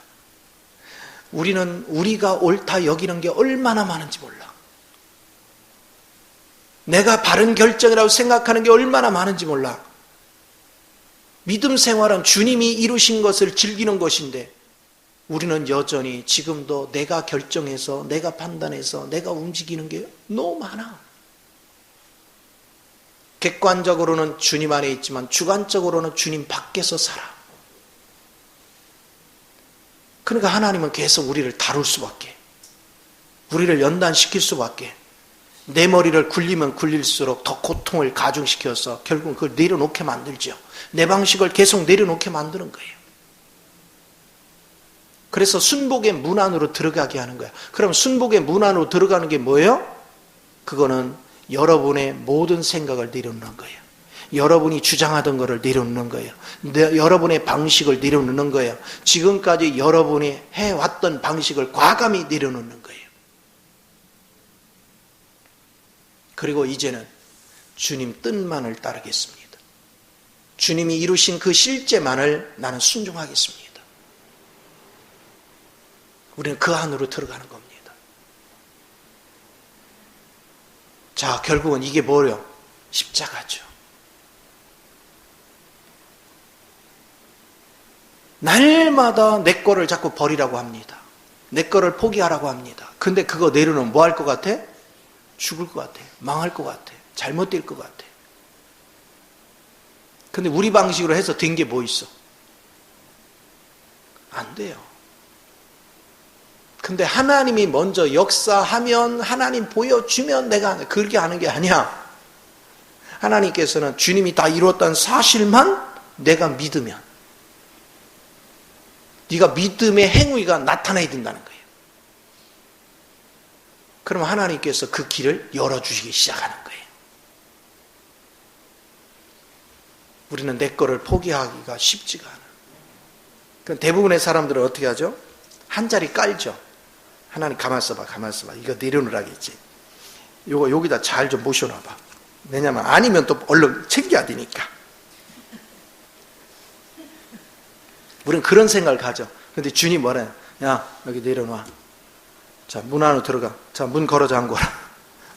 우리는 우리가 옳다 여기는 게 얼마나 많은지 몰라. 내가 바른 결정이라고 생각하는 게 얼마나 많은지 몰라. 믿음 생활은 주님이 이루신 것을 즐기는 것인데 우리는 여전히 지금도 내가 결정해서 내가 판단해서 내가 움직이는 게 너무 많아. 객관적으로는 주님 안에 있지만 주관적으로는 주님 밖에서 살아. 그러니까 하나님은 계속 우리를 다룰 수밖에, 우리를 연단시킬 수밖에, 내 머리를 굴리면 굴릴수록 더 고통을 가중시켜서 결국은 그걸 내려놓게 만들죠. 내 방식을 계속 내려놓게 만드는 거예요. 그래서 순복의 문 안으로 들어가게 하는 거야. 그럼 순복의 문 안으로 들어가는 게 뭐예요? 그거는 여러분의 모든 생각을 내려놓는 거예요. 여러분이 주장하던 것을 내려놓는 거예요. 여러분의 방식을 내려놓는 거예요. 지금까지 여러분이 해왔던 방식을 과감히 내려놓는 거예요. 그리고 이제는 주님 뜻만을 따르겠습니다. 주님이 이루신 그 실제만을 나는 순종하겠습니다. 우리는 그 안으로 들어가는 겁니다. 자, 결국은 이게 뭐예요? 십자가죠. 날마다 내 거를 자꾸 버리라고 합니다. 내 거를 포기하라고 합니다. 근데 그거 내려놓으면 뭐 할 것 같아? 죽을 것 같아. 망할 것 같아. 잘못될 것 같아. 근데 우리 방식으로 해서 된 게 뭐 있어? 안 돼요. 근데 하나님이 먼저 역사하면, 하나님 보여주면 내가 그렇게 하는 게 아니야. 하나님께서는 주님이 다 이루었다는 사실만 내가 믿으면, 네가 믿음의 행위가 나타나야 된다는 거예요. 그럼 하나님께서 그 길을 열어주시기 시작하는 거예요. 우리는 내 거를 포기하기가 쉽지가 않아. 그럼 대부분의 사람들은 어떻게 하죠? 한 자리 깔죠. 하나님 가만 있어봐, 가만 있어봐. 이거 내려놓으라겠지. 이거 여기다 잘 좀 모셔놔봐. 왜냐면 아니면 또 얼른 챙겨야 되니까. 우리는 그런 생각을 가져. 근데 주님 뭐래? 야, 여기 내려놔. 자, 문 안으로 들어가. 자, 문 걸어 잠궈라.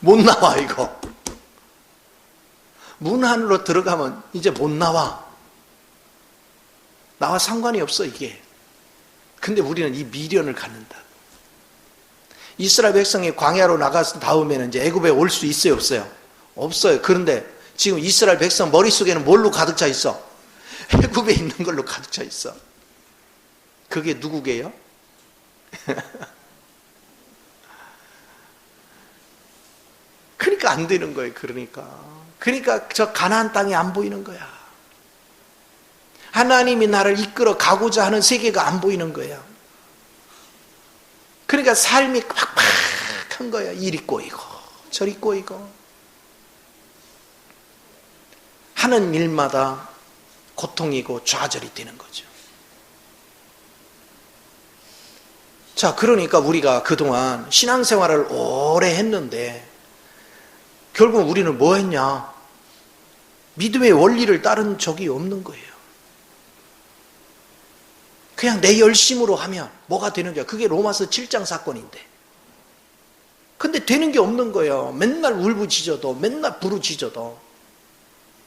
못 나와, 이거. 문 안으로 들어가면 이제 못 나와. 나와 상관이 없어, 이게. 근데 우리는 이 미련을 갖는다. 이스라엘 백성이 광야로 나간 다음에는 이제 애굽에 올 수 있어요, 없어요? 없어요. 그런데 지금 이스라엘 백성 머릿속에는 뭘로 가득 차 있어? 애굽에 있는 걸로 가득 차 있어. 그게 누구게요? 그러니까 안 되는 거예요. 그러니까 저 가나안 땅이 안 보이는 거야. 하나님이 나를 이끌어 가고자 하는 세계가 안 보이는 거야. 그러니까 삶이 팍팍한 거야. 이리 꼬이고 저리 꼬이고 하는 일마다 고통이고 좌절이 되는 거죠. 자, 그러니까 우리가 그동안 신앙생활을 오래 했는데 결국 우리는 뭐 했냐? 믿음의 원리를 따른 적이 없는 거예요. 그냥 내 열심으로 하면 뭐가 되는 거야. 그게 로마서 7장 사건인데. 근데 되는 게 없는 거예요. 맨날 울부짖어도, 맨날 부르짖어도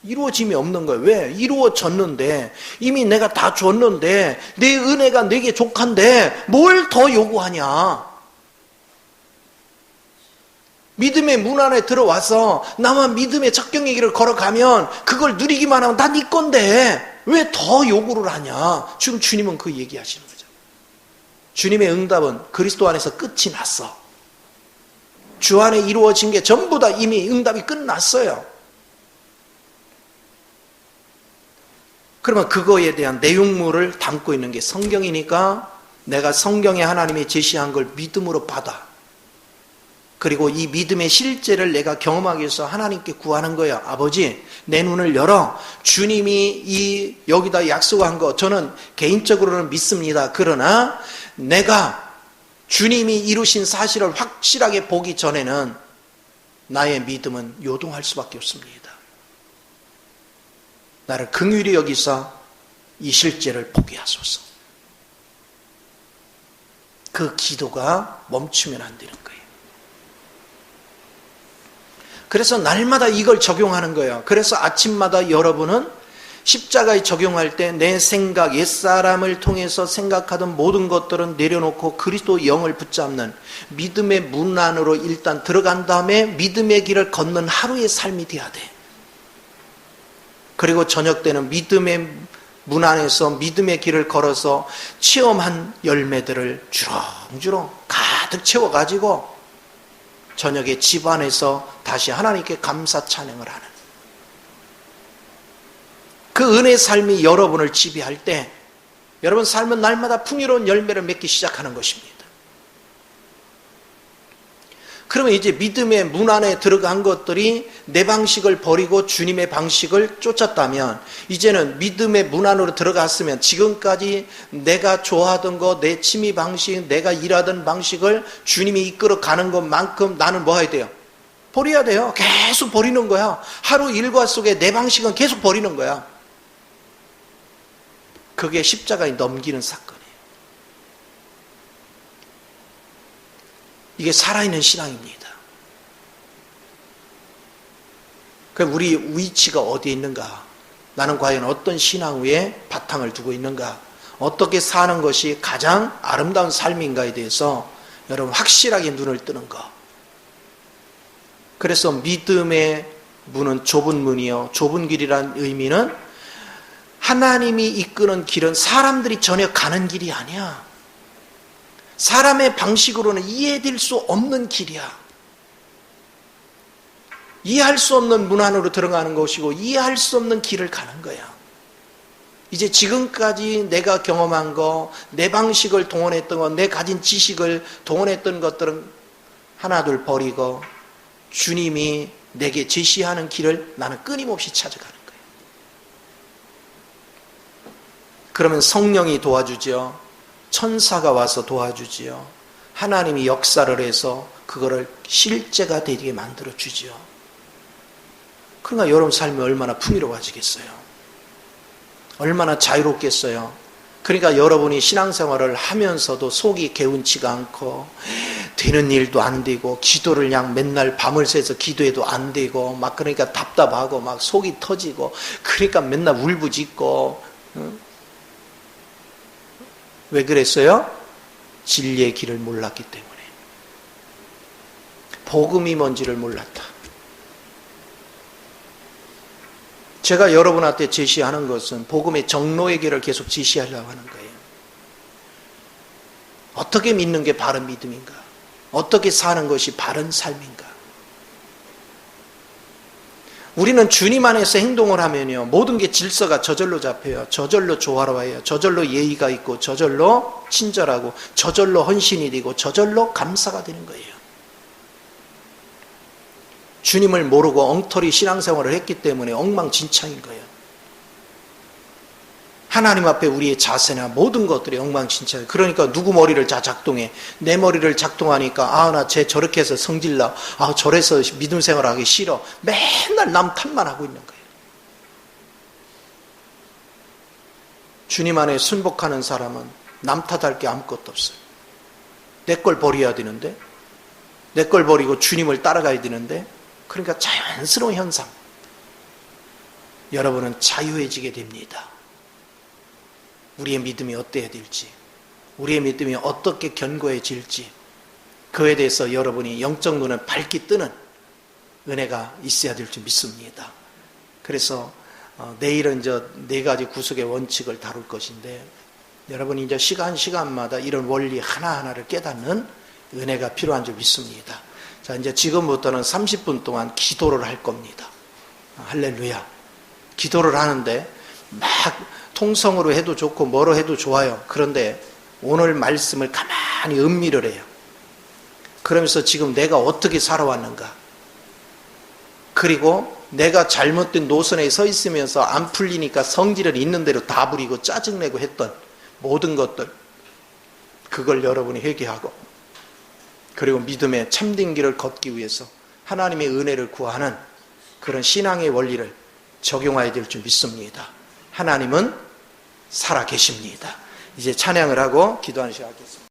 이루어짐이 없는 거예요. 왜? 이루어졌는데, 이미 내가 다 줬는데, 내 은혜가 내게 족한데 뭘 더 요구하냐. 믿음의 문 안에 들어와서 나만 믿음의 적경의 길을 걸어가면 그걸 누리기만 하면 다 네 건데 왜 더 요구를 하냐. 지금 주님은 그 얘기하시는 거죠. 주님의 응답은 그리스도 안에서 끝이 났어. 주 안에 이루어진 게 전부 다 이미 응답이 끝났어요. 그러면 그거에 대한 내용물을 담고 있는 게 성경이니까 내가 성경에 하나님이 제시한 걸 믿음으로 받아. 그리고 이 믿음의 실제를 내가 경험하기 위해서 하나님께 구하는 거예요. 아버지, 내 눈을 열어. 주님이 여기다 약속한 거 저는 개인적으로는 믿습니다. 그러나 내가 주님이 이루신 사실을 확실하게 보기 전에는 나의 믿음은 요동할 수밖에 없습니다. 나를 긍휼히 여기사 이 실제를 보게 하소서. 그 기도가 멈추면 안 되는 거예요. 그래서 날마다 이걸 적용하는 거예요. 그래서 아침마다 여러분은 십자가에 적용할 때 내 생각, 옛사람을 통해서 생각하던 모든 것들은 내려놓고 그리스도 영을 붙잡는 믿음의 문 안으로 일단 들어간 다음에 믿음의 길을 걷는 하루의 삶이 돼야 돼. 그리고 저녁 때는 믿음의 문 안에서 믿음의 길을 걸어서 체험한 열매들을 주렁주렁 가득 채워가지고 저녁에 집 안에서 다시 하나님께 감사 찬양을 하는 그 은혜의 삶이 여러분을 지배할 때 여러분 삶은 날마다 풍요로운 열매를 맺기 시작하는 것입니다. 그러면 이제 믿음의 문 안에 들어간 것들이 내 방식을 버리고 주님의 방식을 쫓았다면 이제는 믿음의 문 안으로 들어갔으면 지금까지 내가 좋아하던 거, 내 취미 방식, 내가 일하던 방식을 주님이 이끌어 가는 것만큼 나는 뭐 해야 돼요? 버려야 돼요. 계속 버리는 거야. 하루 일과 속에 내 방식은 계속 버리는 거야. 그게 십자가에 넘기는 사건이에요. 이게 살아있는 신앙입니다. 그럼 우리 위치가 어디에 있는가? 나는 과연 어떤 신앙 위에 바탕을 두고 있는가? 어떻게 사는 것이 가장 아름다운 삶인가에 대해서 여러분 확실하게 눈을 뜨는 것. 그래서 믿음의 문은 좁은 문이요. 좁은 길이란 의미는 하나님이 이끄는 길은 사람들이 전혀 가는 길이 아니야. 사람의 방식으로는 이해될 수 없는 길이야. 이해할 수 없는 문 안으로 들어가는 것이고 이해할 수 없는 길을 가는 거야. 이제 지금까지 내가 경험한 거, 내 방식을 동원했던 거, 내 가진 지식을 동원했던 것들은 하나둘 버리고 주님이 내게 제시하는 길을 나는 끊임없이 찾아가는 거예요. 그러면 성령이 도와주죠. 천사가 와서 도와주지요. 하나님이 역사를 해서 그거를 실제가 되게 만들어 주지요. 그러니까 여러분 삶이 얼마나 풍요로워지겠어요. 얼마나 자유롭겠어요. 그러니까 여러분이 신앙생활을 하면서도 속이 개운치가 않고 되는 일도 안 되고 기도를 그냥 맨날 밤을 새서 기도해도 안 되고 막 그러니까 답답하고 막 속이 터지고 그러니까 맨날 울부짖고 왜 그랬어요? 진리의 길을 몰랐기 때문에. 복음이 뭔지를 몰랐다. 제가 여러분한테 제시하는 것은 복음의 정로의 길을 계속 제시하려고 하는 거예요. 어떻게 믿는 게 바른 믿음인가? 어떻게 사는 것이 바른 삶인가? 우리는 주님 안에서 행동을 하면요, 모든 게 질서가 저절로 잡혀요. 저절로 조화로워요. 저절로 예의가 있고, 저절로 친절하고, 저절로 헌신이 되고, 저절로 감사가 되는 거예요. 주님을 모르고 엉터리 신앙생활을 했기 때문에 엉망진창인 거예요. 하나님 앞에 우리의 자세나 모든 것들이 엉망진창이에요. 그러니까 누구 머리를 다 작동해. 내 머리를 작동하니까 나 쟤 저렇게 해서 성질나. 저래서 믿음 생활하기 싫어. 맨날 남 탓만 하고 있는 거예요. 주님 안에 순복하는 사람은 남 탓할 게 아무것도 없어요. 내 걸 버려야 되는데, 내 걸 버리고 주님을 따라가야 되는데, 그러니까 자연스러운 현상. 여러분은 자유해지게 됩니다. 우리의 믿음이 어때야 될지, 우리의 믿음이 어떻게 견고해질지, 그에 대해서 여러분이 영적 눈을 밝게 뜨는 은혜가 있어야 될 줄 믿습니다. 그래서 내일은 이제 4가지 구속의 원칙을 다룰 것인데, 여러분이 이제 시간마다 이런 원리 하나하나를 깨닫는 은혜가 필요한 줄 믿습니다. 자, 이제 지금부터는 30분 동안 기도를 할 겁니다. 할렐루야. 기도를 하는데 막 통성으로 해도 좋고 뭐로 해도 좋아요. 그런데 오늘 말씀을 가만히 음미를 해요. 그러면서 지금 내가 어떻게 살아왔는가, 그리고 내가 잘못된 노선에 서 있으면서 안 풀리니까 성질을 있는 대로 다 부리고 짜증내고 했던 모든 것들, 그걸 여러분이 회개하고, 그리고 믿음의 참된 길을 걷기 위해서 하나님의 은혜를 구하는 그런 신앙의 원리를 적용해야 될 줄 믿습니다. 하나님은 살아 계십니다. 이제 찬양을 하고 기도하는 시간 갖겠습니다.